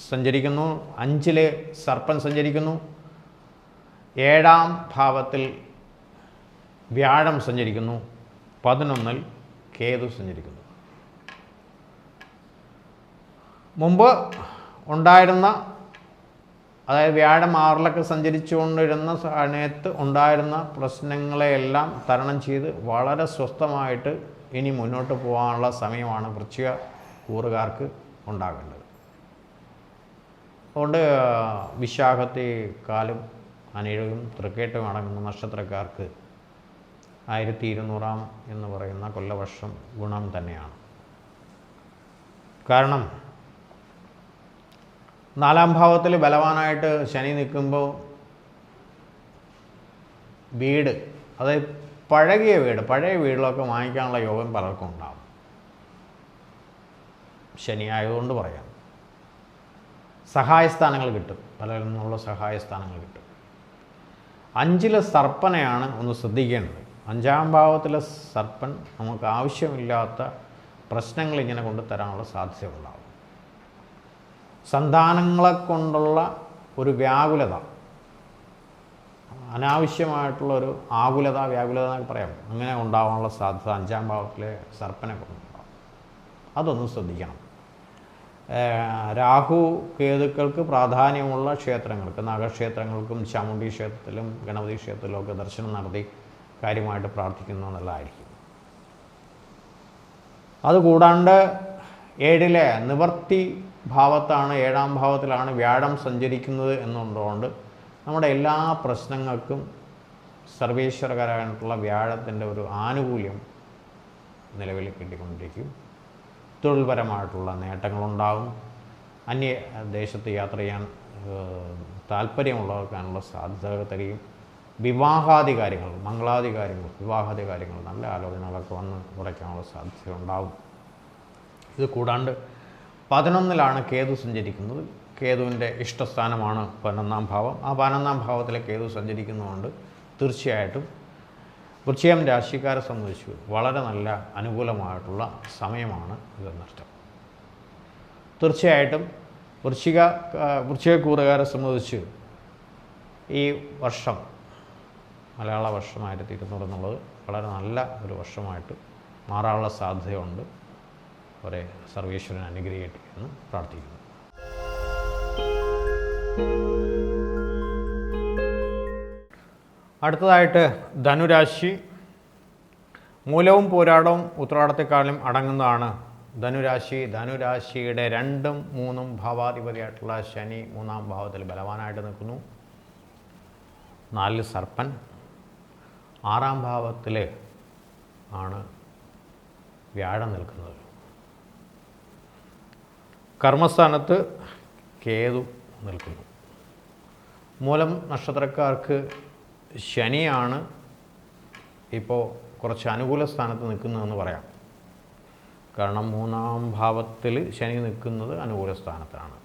സഞ്ചരിക്കുന്നു. 5ൽ സർപ്പൻ സഞ്ചരിക്കുന്നു. 7ാം ഭാവത്തിൽ വ്യാഴം സഞ്ചരിക്കുന്നു. 11ൽ കേതു സഞ്ചരിക്കുന്നു. മുമ്പ് ഉണ്ടായിരുന്ന, അതായത് വ്യാഴം 6ലൊക്കെ സഞ്ചരിച്ചുകൊണ്ടിരുന്ന സമയത്ത് ഉണ്ടായിരുന്ന പ്രശ്നങ്ങളെയെല്ലാം തരണം ചെയ്ത് വളരെ സ്വസ്ഥമായിട്ട് ഇനി മുന്നോട്ട് പോകാനുള്ള സമയമാണ് വൃശ്ചിക കൂറുകാർക്ക് ഉണ്ടാകേണ്ടത്. അതുകൊണ്ട് വിശാഖത്തെക്കാലും അനിഴവും തൃക്കേട്ടും അടങ്ങുന്ന നക്ഷത്രക്കാർക്ക് 1200 എന്ന് പറയുന്ന കൊല്ലവർഷം ഗുണം തന്നെയാണ്. കാരണം 4ാം ഭാവത്തിൽ ബലവാനായിട്ട് ശനി നിൽക്കുമ്പോൾ വീട്, അതായത് പഴയ വീടുകളൊക്കെ വാങ്ങിക്കാനുള്ള യോഗം പലർക്കും ഉണ്ടാകും. ശനി ആയതുകൊണ്ട് പറയാം. സഹായസ്ഥാനങ്ങൾ കിട്ടും, പലരിൽ നിന്നുള്ള സഹായസ്ഥാനങ്ങൾ കിട്ടും. 5ലെ സർപ്പനെയാണ് ഒന്ന് ശ്രദ്ധിക്കേണ്ടത്. 5ാം ഭാവത്തിലെ സർപ്പൻ നമുക്ക് ആവശ്യമില്ലാത്ത പ്രശ്നങ്ങൾ ഇങ്ങനെ കൊണ്ടുതരാനുള്ള സാധ്യതയുണ്ടാകും. സന്താനങ്ങളെ കൊണ്ടുള്ള ഒരു വ്യാകുലത, അനാവശ്യമായിട്ടുള്ള ഒരു വ്യാകുലത എന്നൊക്കെ പറയാം, അങ്ങനെ ഉണ്ടാകാനുള്ള സാധ്യത 5ാം ഭാവത്തിലെ സർപ്പനെ കൊണ്ടുണ്ടാകും. അതൊന്നും ശ്രദ്ധിക്കണം. രാഹു കേതുക്കൾക്ക് പ്രാധാന്യമുള്ള ക്ഷേത്രങ്ങൾക്ക്, നാഗക്ഷേത്രങ്ങൾക്കും ചാമുണ്ഡി ക്ഷേത്രത്തിലും ഗണപതി ക്ഷേത്രത്തിലും ഒക്കെ ദർശനം നടത്തി കാര്യമായിട്ട് പ്രാർത്ഥിക്കുന്നത് നല്ലതായിരിക്കും. അതുകൂടാണ്ട് 7ലെ നിവർത്തി ഭാവത്താണ്, 7ാം ഭാവത്തിലാണ് വ്യാഴം സഞ്ചരിക്കുന്നത് എന്നുള്ളതുകൊണ്ട് നമ്മുടെ എല്ലാ പ്രശ്നങ്ങൾക്കും സർവേശ്വരകരമായിട്ടുള്ള വ്യാഴത്തിൻ്റെ ഒരു ആനുകൂല്യം നിലവിൽ കിട്ടിക്കൊണ്ടിരിക്കും. തൊഴിൽപരമായിട്ടുള്ള നേട്ടങ്ങളുണ്ടാകും. അന്യദേശത്ത് യാത്ര ചെയ്യാൻ താല്പര്യമുള്ളവർക്കാനുള്ള സാധ്യത തരികയും വിവാഹാദി കാര്യങ്ങൾ, മംഗളാദി കാര്യങ്ങൾ, വിവാഹാദി കാര്യങ്ങൾ, നല്ല ആലോചനകളൊക്കെ വന്ന് ഉറയ്ക്കാനുള്ള സാധ്യത ഉണ്ടാകും. ഇത് കൂടാണ്ട് 11ലാണ് കേതു സഞ്ചരിക്കുന്നത്. കേതുവിൻ്റെ ഇഷ്ടസ്ഥാനമാണ് 11ാം ഭാവം. ആ 11ാം ഭാവത്തിലെ കേതു സഞ്ചരിക്കുന്നതുകൊണ്ട് തീർച്ചയായിട്ടും വൃശ്ചികം രാശിക്കാരെ സംബന്ധിച്ച് വളരെ നല്ല അനുകൂലമായിട്ടുള്ള സമയമാണ് ഇതെന്നർത്ഥം. തീർച്ചയായിട്ടും വൃശ്ചികക്കൂറുകാരെ സംബന്ധിച്ച് ഈ വർഷം, മലയാള വർഷം 1200 എന്നുള്ളത് വളരെ നല്ല ഒരു വർഷമായിട്ട് മാറാനുള്ള സാധ്യതയുണ്ട്. അവരെ സർവേശ്വരൻ അനുഗ്രഹിക്കട്ടെ എന്ന് പ്രാർത്ഥിക്കുന്നു. അടുത്തതായിട്ട് ധനുരാശി. മൂലവും പോരാടവും ഉത്രാടത്തെക്കാളും അടങ്ങുന്നതാണ് ധനുരാശി. ധനുരാശിയുടെ 2ഉം 3ഉം ഭാവാധിപതിയായിട്ടുള്ള ശനി 3ാം ഭാവത്തിൽ ബലവാനായിട്ട് നിൽക്കുന്നു. 4ൽ സർപ്പൻ. 6ാം ഭാവത്തിൽ ആണ് വ്യാഴം നിൽക്കുന്നത്. കർമ്മസ്ഥാനത്ത് കേതു നിൽക്കുന്നു. മൂലം നക്ഷത്രക്കാർക്ക് ശനിയാണ് ഇപ്പോൾ കുറച്ച് അനുകൂല സ്ഥാനത്ത് നിൽക്കുന്നതെന്ന് പറയാം. കാരണം 3-ാം ഭാവത്തിൽ ശനി നിൽക്കുന്നത് അനുകൂല സ്ഥാനത്താണ്.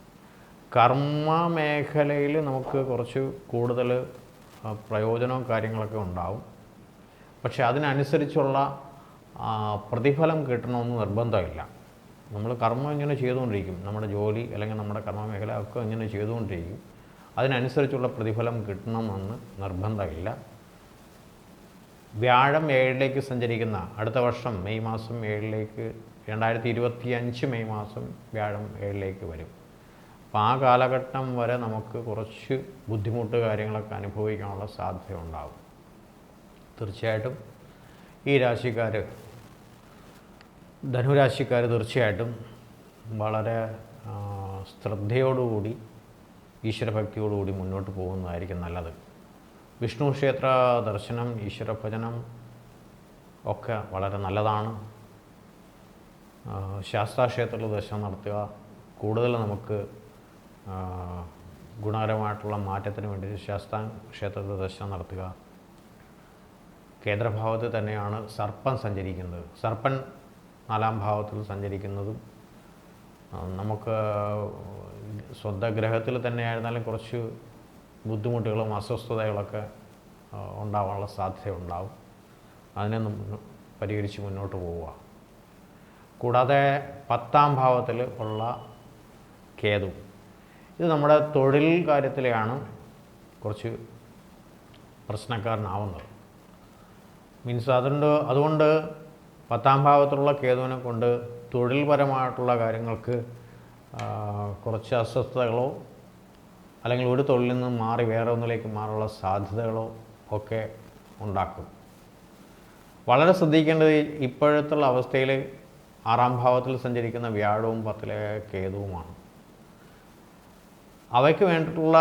കർമ്മ മേഖലയിൽ നമുക്ക് കുറച്ച് കൂടുതൽ പ്രയോജനവും കാര്യങ്ങളൊക്കെ ഉണ്ടാവും. പക്ഷെ അതിനനുസരിച്ചുള്ള പ്രതിഫലം കിട്ടണമെന്ന് നിർബന്ധമില്ല. നമ്മൾ കർമ്മം ഇങ്ങനെ ചെയ്തുകൊണ്ടിരിക്കും, നമ്മുടെ ജോലി അല്ലെങ്കിൽ നമ്മുടെ കർമ്മ മേഖല ഒക്കെ ഇങ്ങനെ ചെയ്തുകൊണ്ടിരിക്കും. അതിനനുസരിച്ചുള്ള പ്രതിഫലം കിട്ടണമെന്ന് നിർബന്ധമില്ല. വ്യാഴം 7ലേക്ക് സഞ്ചരിക്കുന്ന അടുത്ത വർഷം മെയ് മാസം 7ലേക്ക് 2025 മെയ് മാസം വ്യാഴം 7ലേക്ക് വരും. അപ്പോൾ ആ കാലഘട്ടം വരെ നമുക്ക് കുറച്ച് ബുദ്ധിമുട്ട് കാര്യങ്ങളൊക്കെ അനുഭവിക്കാനുള്ള സാധ്യത ഉണ്ടാകും. തീർച്ചയായിട്ടും ഈ രാശിക്കാർ, ധനുരാശിക്കാർ തീർച്ചയായിട്ടും വളരെ ശ്രദ്ധയോടുകൂടി ഈശ്വരഭക്തിയോടുകൂടി മുന്നോട്ട് പോകുന്നതായിരിക്കും നല്ലത്. വിഷ്ണു ക്ഷേത്ര ദർശനം, ഈശ്വരഭജനം ഒക്കെ വളരെ നല്ലതാണ്. ശാസ്താക്ഷേത്രത്തിൽ ദർശനം നടത്തുക കൂടുതൽ നമുക്ക് ഗുണകരമായിട്ടുള്ള മാറ്റത്തിന് വേണ്ടി ശാസ്താ ക്ഷേത്രത്തിൽ ദർശനം നടത്തുക. കേന്ദ്രഭാവത്തിൽ തന്നെയാണ് സർപ്പൻ സഞ്ചരിക്കുന്നത്. സർപ്പൻ 4-ാം ഭാവത്തിൽ സഞ്ചരിക്കുന്നതും നമുക്ക് സ്വന്തം ഗ്രഹത്തിൽ തന്നെ ആയിരുന്നാലും കുറച്ച് ബുദ്ധിമുട്ടുകളും അസ്വസ്ഥതകളൊക്കെ ഉണ്ടാവാനുള്ള സാധ്യത ഉണ്ടാവും. അതിനെ പരിഹരിച്ച് മുന്നോട്ട് പോവുക. കൂടാതെ 10-ാം ഭാവത്തിൽ ഉള്ള കേതു, ഇത് നമ്മുടെ തൊഴിൽ കാര്യത്തിലെയാണ് കുറച്ച് പ്രശ്നക്കാരനാവുന്നത്. മീൻസ് അതുകൊണ്ട് 10-ാം ഭാവത്തിലുള്ള കേതുവിനെ കൊണ്ട് തൊഴിൽപരമായിട്ടുള്ള കാര്യങ്ങൾക്ക് കുറച്ച് അസ്വസ്ഥതകളോ അല്ലെങ്കിൽ ഒരു തൊഴിലിൽ നിന്ന് മാറി വേറെ ഒന്നിലേക്ക് മാറാനുള്ള സാധ്യതകളോ ഒക്കെ ഉണ്ടാക്കും. വളരെ ശ്രദ്ധിക്കേണ്ടത് ഇപ്പോഴത്തുള്ള അവസ്ഥയിൽ 6-ാം ഭാവത്തിൽ സഞ്ചരിക്കുന്ന വ്യാഴവും 10ലെ കേതുവുമാണ്. അവയ്ക്ക് വേണ്ടിയിട്ടുള്ള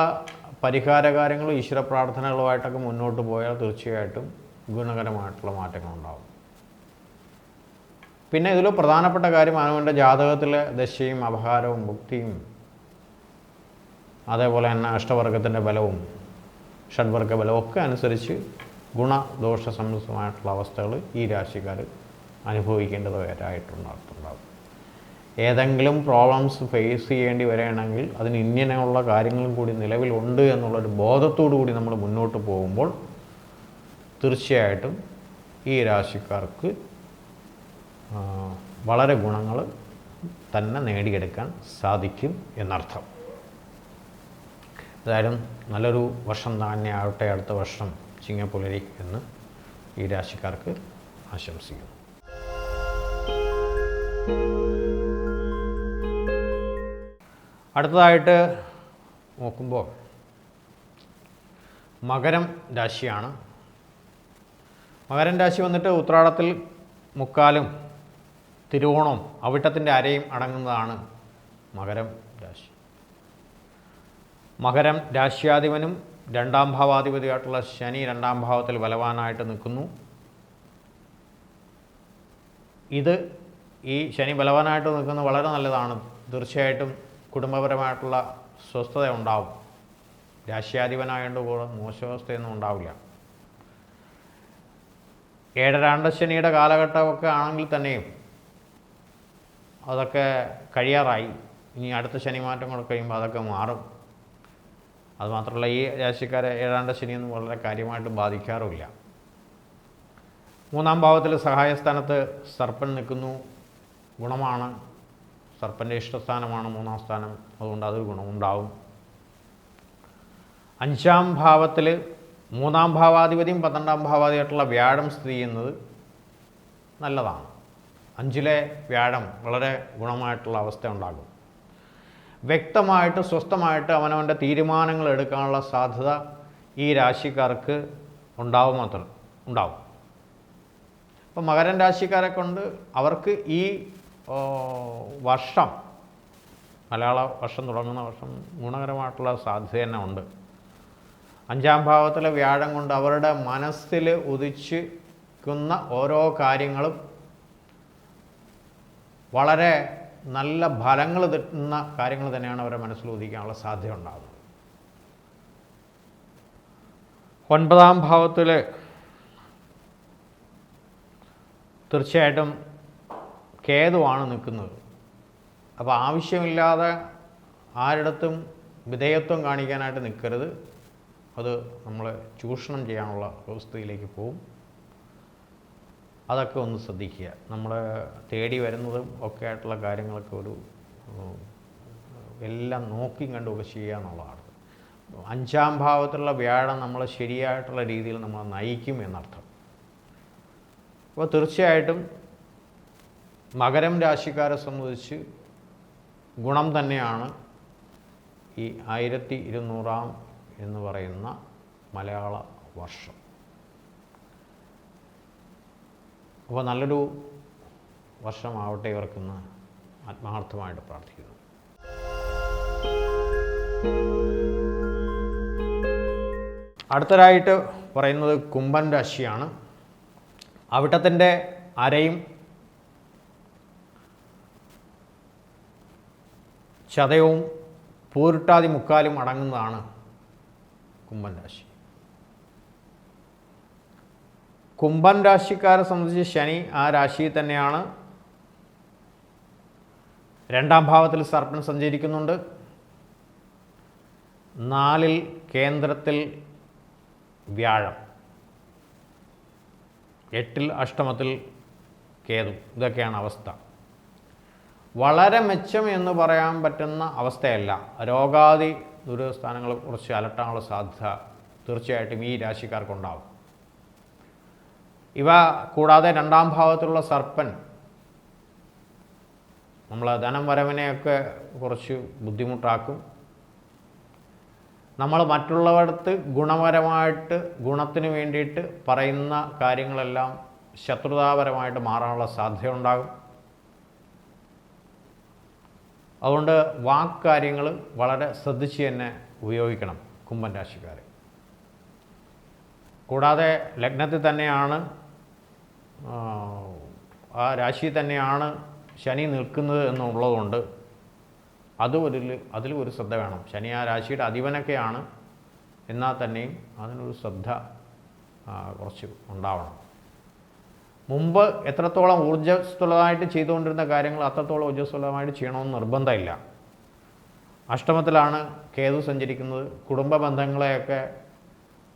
പരിഹാര കാര്യങ്ങളും ഈശ്വര പ്രാർത്ഥനകളുമായിട്ടൊക്കെ മുന്നോട്ട് പോയാൽ തീർച്ചയായിട്ടും ഗുണകരമായിട്ടുള്ള മാറ്റങ്ങളുണ്ടാകും. പിന്നെ ഇതിൽ പ്രധാനപ്പെട്ട കാര്യം അവനവൻ്റെ ജാതകത്തിലെ ദശയും അപഹാരവും ഭുക്തിയും അതേപോലെ തന്നെ അഷ്ടവർഗത്തിൻ്റെ ബലവും ഷഡ്വർഗ ബലവും ഒക്കെ അനുസരിച്ച് ഗുണദോഷ സംബന്ധമായിട്ടുള്ള അവസ്ഥകൾ ഈ രാശിക്കാർ അനുഭവിക്കേണ്ടതായിട്ടുണ്ടാകും. ഏതെങ്കിലും പ്രോബ്ലംസ് ഫേസ് ചെയ്യേണ്ടി വരികയാണെങ്കിൽ അതിന് ഇങ്ങനെയുള്ള കാര്യങ്ങളും കൂടി നിലവിലുണ്ട് എന്നുള്ളൊരു ബോധത്തോടു കൂടി നമ്മൾ മുന്നോട്ട് പോകുമ്പോൾ തീർച്ചയായിട്ടും ഈ രാശിക്കാർക്ക് വളരെ ഗുണങ്ങൾ തന്നെ നേടിയെടുക്കാൻ സാധിക്കും എന്നർത്ഥം. ഏതായാലും നല്ലൊരു വർഷം തന്നെ ആവട്ടെ അടുത്ത വർഷം ചിങ്ങപ്പുലരി എന്ന് ഈ രാശിക്കാർക്ക് ആശംസിക്കുന്നു. അടുത്തതായിട്ട് നോക്കുമ്പോൾ മകരം രാശിയാണ്. മകരം രാശി വന്നിട്ട് ഉത്രാടത്തിൽ മുക്കാലും തിരുവോണവും അവിട്ടത്തിൻ്റെ അരയും അടങ്ങുന്നതാണ് മകരം രാശി. മകരം രാശ്യാധിപനും 2-ാം ഭാവാധിപതിയായിട്ടുള്ള ശനി 2-ാം ഭാവത്തിൽ ബലവാനായിട്ട് നിൽക്കുന്നു. ഇത് ഈ ശനി ബലവാനായിട്ട് നിൽക്കുന്നത് വളരെ നല്ലതാണ്. തീർച്ചയായിട്ടും കുടുംബപരമായിട്ടുള്ള സ്വസ്ഥത ഉണ്ടാവും. രാശ്യാധിപനായതുകൊണ്ട് കൂടെ മോശാവസ്ഥയൊന്നും ഉണ്ടാവില്ല. 7-ാം ശനിയുടെ കാലഘട്ടമൊക്കെ ആണെങ്കിൽ തന്നെയും അതൊക്കെ കഴിയാറായി. ഇനി അടുത്ത ശനി മാറ്റം കൂടെ കഴിയുമ്പോൾ അതൊക്കെ മാറും. അതുമാത്രമല്ല, ഈ രാശിക്കാരെ 7-ാം ശനിയൊന്നും വളരെ കാര്യമായിട്ട് ബാധിക്കാറുമില്ല. 3-ാം ഭാവത്തിൽ സഹായസ്ഥാനത്ത് സർപ്പൻ നിൽക്കുന്നു. ഗുണമാണ്. സർപ്പൻ്റെ ഇഷ്ടസ്ഥാനമാണ് 3-ാം സ്ഥാനം. അതുകൊണ്ട് അതൊരു ഗുണമുണ്ടാവും. 5-ാം ഭാവത്തിൽ 3-ാം ഭാവാധിപതിയും 12-ാം ഭാവാധിപതിയായിട്ടുള്ള വ്യാഴം സ്ഥിതി ചെയ്യുന്നത് നല്ലതാണ്. 5ലെ വ്യാഴം വളരെ ഗുണമായിട്ടുള്ള അവസ്ഥ ഉണ്ടാകും. വ്യക്തമായിട്ട് സ്വസ്ഥമായിട്ട് അവനവൻ്റെ തീരുമാനങ്ങൾ എടുക്കാനുള്ള സാധ്യത ഈ രാശിക്കാർക്ക് ഉണ്ടാവും. അപ്പം മകരം രാശിക്കാരെ കൊണ്ട് അവർക്ക് ഈ വർഷം, മലയാള വർഷം തുടങ്ങുന്ന വർഷം ഗുണകരമായിട്ടുള്ള സാധ്യത തന്നെ ഉണ്ട്. 5-ാം ഭാവത്തിലെ വ്യാഴം കൊണ്ട് അവരുടെ മനസ്സിൽ ഉദിച്ചിരിക്കുന്ന ഓരോ കാര്യങ്ങളും വളരെ നല്ല ഫലങ്ങൾ കിട്ടുന്ന കാര്യങ്ങൾ തന്നെയാണ് അവരുടെ മനസ്സിൽ ഉദിക്കാനുള്ള സാധ്യത ഉണ്ടാകുന്നത്. 9-ാം ഭാവത്തിൽ തീർച്ചയായിട്ടും കേതുവാണ് നിൽക്കുന്നത്. അപ്പോൾ ആവശ്യമില്ലാതെ ആരിടത്തും വിധേയത്വം കാണിക്കാനായിട്ട് നിൽക്കരുത്. അത് നമ്മളെ ചൂഷണം ചെയ്യാനുള്ള അവസ്ഥയിലേക്ക് പോകും. അതൊക്കെ ഒന്ന് ശ്രദ്ധിക്കുക. നമ്മളെ തേടി വരുന്നതും ഒക്കെ ആയിട്ടുള്ള കാര്യങ്ങളൊക്കെ ഒരു എല്ലാം നോക്കിയും കണ്ടുമൊക്കെ ചെയ്യുക എന്നുള്ളതാണ്. 5ാം ഭാവത്തിലുള്ള വ്യാഴം നമ്മളെ ശരിയായിട്ടുള്ള രീതിയിൽ നമ്മളെ നയിക്കും എന്നർത്ഥം. അപ്പോൾ തീർച്ചയായിട്ടും മകരം രാശിക്കാരെ സംബന്ധിച്ച് ഗുണം തന്നെയാണ് ഈ 1200 എന്ന് പറയുന്ന മലയാള വർഷം. അപ്പോൾ നല്ലൊരു വർഷമാവട്ടെ ഇവർക്കെന്ന് ആത്മാർത്ഥമായിട്ട് പ്രാർത്ഥിക്കുന്നു. അടുത്തതായിട്ട് പറയുന്നത് കുംഭൻ രാശിയാണ്. അവിട്ടത്തിൻ്റെ അരയും ചതയവും പൂരിട്ടാതി മുക്കാലും അടങ്ങുന്നതാണ് കുംഭൻ രാശി. കുംഭൻ രാശിക്കാരെ സംബന്ധിച്ച് ശനി ആ രാശിയിൽ തന്നെയാണ്. 2ാം ഭാവത്തിൽ സർപ്പൻ സഞ്ചരിക്കുന്നുണ്ട്. 4ൽ കേന്ദ്രത്തിൽ വ്യാഴം, 8ൽ അഷ്ടമത്തിൽ കേതു. ഇതൊക്കെയാണ് അവസ്ഥ. വളരെ മെച്ചം എന്ന് പറയാൻ പറ്റുന്ന അവസ്ഥയല്ല. രോഗാദി ദുരിതസ്ഥാനങ്ങളെ കുറിച്ച് അലട്ടാനുള്ള സാധ്യത തീർച്ചയായിട്ടും ഈ രാശിക്കാർക്കുണ്ടാവും. ഇവ കൂടാതെ 2ാം ഭാവത്തിലുള്ള സർപ്പൻ നമ്മൾ ധനം വരവിനെയൊക്കെ കുറച്ച് ബുദ്ധിമുട്ടാക്കും. നമ്മൾ മറ്റുള്ളവർക്ക് ഗുണപരമായിട്ട് ഗുണത്തിന് വേണ്ടിയിട്ട് പറയുന്ന കാര്യങ്ങളെല്ലാം ശത്രുതാപരമായിട്ട് മാറാനുള്ള സാധ്യതയുണ്ടാകും. അതുകൊണ്ട് വാക്കാര്യങ്ങൾ വളരെ ശ്രദ്ധിച്ച് തന്നെ ഉപയോഗിക്കണം കുംഭൻ രാശിക്കാർ. കൂടാതെ ലഗ്നത്തിൽ തന്നെയാണ്, ആ രാശിയിൽ തന്നെയാണ് ശനി നിൽക്കുന്നത് എന്നുള്ളതുകൊണ്ട് അതിലും ഒരു ശ്രദ്ധ വേണം. ശനി ആ രാശിയുടെ അധിപനൊക്കെയാണ്, എന്നാൽ തന്നെയും അതിനൊരു ശ്രദ്ധ കുറച്ച് ഉണ്ടാവണം. മുമ്പ് എത്രത്തോളം ഊർജ്ജസ്വലമായിട്ട് ചെയ്തുകൊണ്ടിരുന്ന കാര്യങ്ങൾ അത്രത്തോളം ഊർജ്ജസ്വലമായിട്ട് ചെയ്യണമെന്ന് നിർബന്ധമില്ല. അഷ്ടമത്തിലാണ് കേതു സഞ്ചരിക്കുന്നത്. കുടുംബ ബന്ധങ്ങളെയൊക്കെ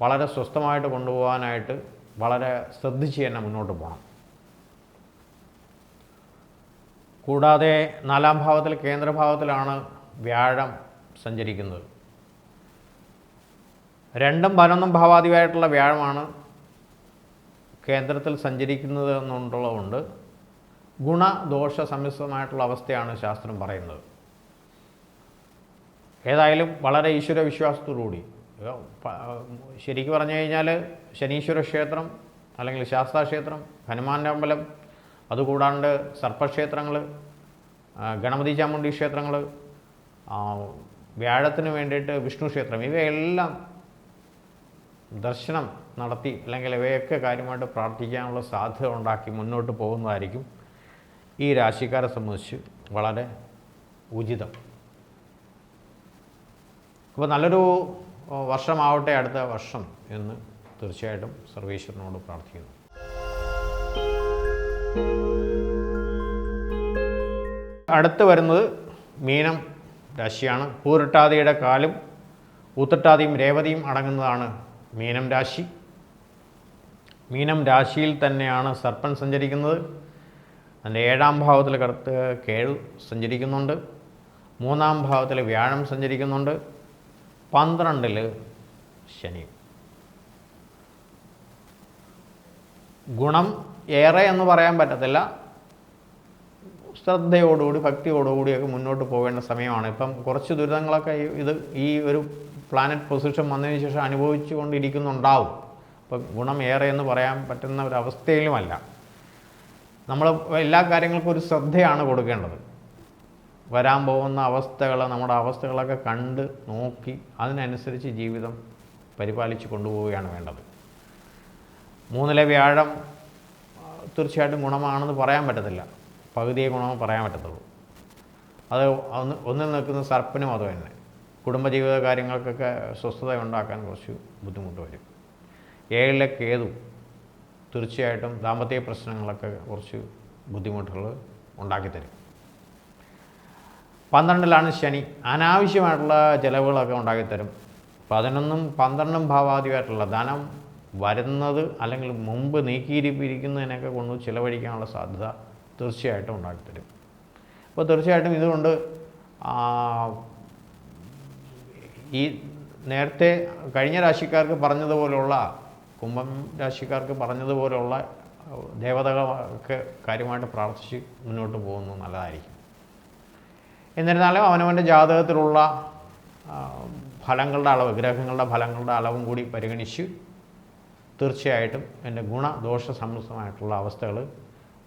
വളരെ സ്വസ്ഥമായിട്ട് കൊണ്ടുപോകാനായിട്ട് വളരെ ശ്രദ്ധിച്ച് തന്നെ മുന്നോട്ട് പോകണം. കൂടാതെ 4ാം ഭാവത്തിൽ കേന്ദ്രഭാവത്തിലാണ് വ്യാഴം സഞ്ചരിക്കുന്നത്. 2ഉം 11ഉം ഭാവാധിപനായിട്ടുള്ള വ്യാഴമാണ് കേന്ദ്രത്തിൽ സഞ്ചരിക്കുന്നത് എന്നുള്ളതുകൊണ്ട് ഗുണദോഷ സമ്മിശ്രമായിട്ടുള്ള അവസ്ഥയാണ് ശാസ്ത്രം പറയുന്നത്. ഏതായാലും വളരെ ഈശ്വര വിശ്വാസത്തോടുകൂടി, ശരിക്കും പറഞ്ഞു കഴിഞ്ഞാൽ ശനീശ്വര ക്ഷേത്രം അല്ലെങ്കിൽ ശാസ്താക്ഷേത്രം, ഹനുമാൻ്റെ അമ്പലം, അതുകൂടാണ്ട് സർപ്പക്ഷേത്രങ്ങൾ, ഗണപതി ചാമുണ്ഡി ക്ഷേത്രങ്ങൾ, വ്യാഴത്തിന് വേണ്ടിയിട്ട് വിഷ്ണു ക്ഷേത്രം, ഇവയെല്ലാം ദർശനം നടത്തി അല്ലെങ്കിൽ ഇവയൊക്കെ കാര്യമായിട്ട് പ്രാർത്ഥിക്കാനുള്ള സാധ്യത ഉണ്ടാക്കി മുന്നോട്ട് പോകുന്നതായിരിക്കും ഈ രാശിക്കാരെ സംബന്ധിച്ച് വളരെ ഉചിതം. അപ്പോൾ നല്ലൊരു വർഷമാവട്ടെ അടുത്ത വർഷം എന്ന് തീർച്ചയായിട്ടും സർവേശ്വരനോട് പ്രാർത്ഥിക്കുന്നു. അടുത്ത് വരുന്നത് മീനം രാശിയാണ്. പൂരിട്ടാതിയുടെ കാലും ഉത്രട്ടാതിയും രേവതിയും അടങ്ങുന്നതാണ് മീനം രാശി. മീനം രാശിയിൽ തന്നെയാണ് സർപ്പൻ സഞ്ചരിക്കുന്നത്. അതിൻ്റെ 7ാം ഭാവത്തിൽ കടത്ത് കേതു സഞ്ചരിക്കുന്നുണ്ട്. 3ാം ഭാവത്തിൽ വ്യാഴം സഞ്ചരിക്കുന്നുണ്ട്. 12ൽ ശനി. ഗുണം ഏറെ എന്ന് പറയാൻ പറ്റത്തില്ല. ശ്രദ്ധയോടുകൂടി ഭക്തിയോടുകൂടിയൊക്കെ മുന്നോട്ട് പോകേണ്ട സമയമാണ്. ഇപ്പം കുറച്ച് ദുരിതങ്ങളൊക്കെ ഈ ഒരു പ്ലാനറ്റ് പൊസിഷൻ വന്നതിന് ശേഷം അനുഭവിച്ചു കൊണ്ടിരിക്കുന്നുണ്ടാവും. അപ്പം ഗുണം ഏറെ എന്ന് പറയാൻ പറ്റുന്ന ഒരവസ്ഥയിലുമല്ല. നമ്മൾ എല്ലാ കാര്യങ്ങൾക്കും ഒരു ശ്രദ്ധയാണ് കൊടുക്കേണ്ടത്. വരാൻ പോകുന്ന അവസ്ഥകൾ, നമ്മുടെ അവസ്ഥകളൊക്കെ കണ്ട് നോക്കി അതിനനുസരിച്ച് ജീവിതം പരിപാലിച്ച് കൊണ്ടുപോവുകയാണ് വേണ്ടത്. 3ലെ വ്യാഴം തീർച്ചയായിട്ടും ഗുണമാണെന്ന് പറയാൻ പറ്റത്തില്ല. പകുതിയെ ഗുണമെന്ന് പറയാൻ പറ്റത്തുള്ളൂ. അത് ഒന്നിൽ നിൽക്കുന്ന സർപ്പനും അത് തന്നെ. കുടുംബജീവിത കാര്യങ്ങൾക്കൊക്കെ സ്വസ്ഥത ഉണ്ടാക്കാൻ കുറച്ച് ബുദ്ധിമുട്ട് വരും. 7ലെ കേതു തീർച്ചയായിട്ടും ദാമ്പത്യ പ്രശ്നങ്ങളൊക്കെ കുറച്ച് ബുദ്ധിമുട്ടുകൾ ഉണ്ടാക്കിത്തരും. 12ലാണ് ശനി, അനാവശ്യമായിട്ടുള്ള ചിലവുകളൊക്കെ ഉണ്ടാക്കിത്തരും. 11ഉം 12ഉം ഭാവാധിപമായിട്ടുള്ള ധനം വരുന്നത് അല്ലെങ്കിൽ മുമ്പ് നീക്കിയിരിപ്പിരിക്കുന്നതിനൊക്കെ കൊണ്ട് ചിലവഴിക്കാനുള്ള സാധ്യത തീർച്ചയായിട്ടും ഉണ്ടാക്കിത്തരും. അപ്പോൾ തീർച്ചയായിട്ടും ഇതുകൊണ്ട് ഈ നേരത്തെ കഴിഞ്ഞ രാശിക്കാർക്ക് പറഞ്ഞതുപോലുള്ള, കുംഭം രാശിക്കാർക്ക് പറഞ്ഞതുപോലുള്ള ദേവതകളൊക്കെ കാര്യമായിട്ട് പ്രാർത്ഥിച്ച് മുന്നോട്ട് പോകുന്നത് നല്ലതായിരിക്കും. എന്നിരുന്നാലും അവനവൻ്റെ ജാതകത്തിലുള്ള ഫലങ്ങളുടെ അളവ്, ഗ്രഹങ്ങളുടെ ഫലങ്ങളുടെ അളവും കൂടി പരിഗണിച്ച് തീർച്ചയായിട്ടും എൻ്റെ ഗുണദോഷ സമ്മിശ്രമായിട്ടുള്ള അവസ്ഥകൾ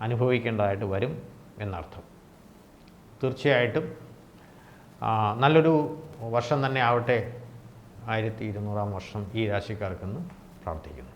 അനുഭവിക്കേണ്ടതായിട്ട് വരും എന്നർത്ഥം. തീർച്ചയായിട്ടും നല്ലൊരു വർഷം തന്നെ ആവട്ടെ 1200 വർഷം ഈ രാശിക്കാർക്കെന്ന് പ്രാർത്ഥിക്കുന്നു.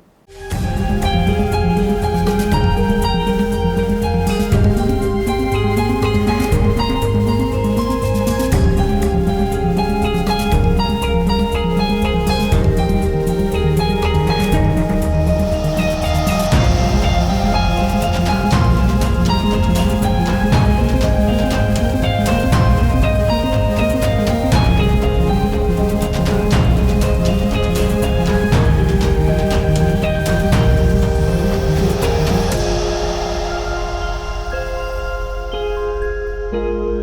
thank you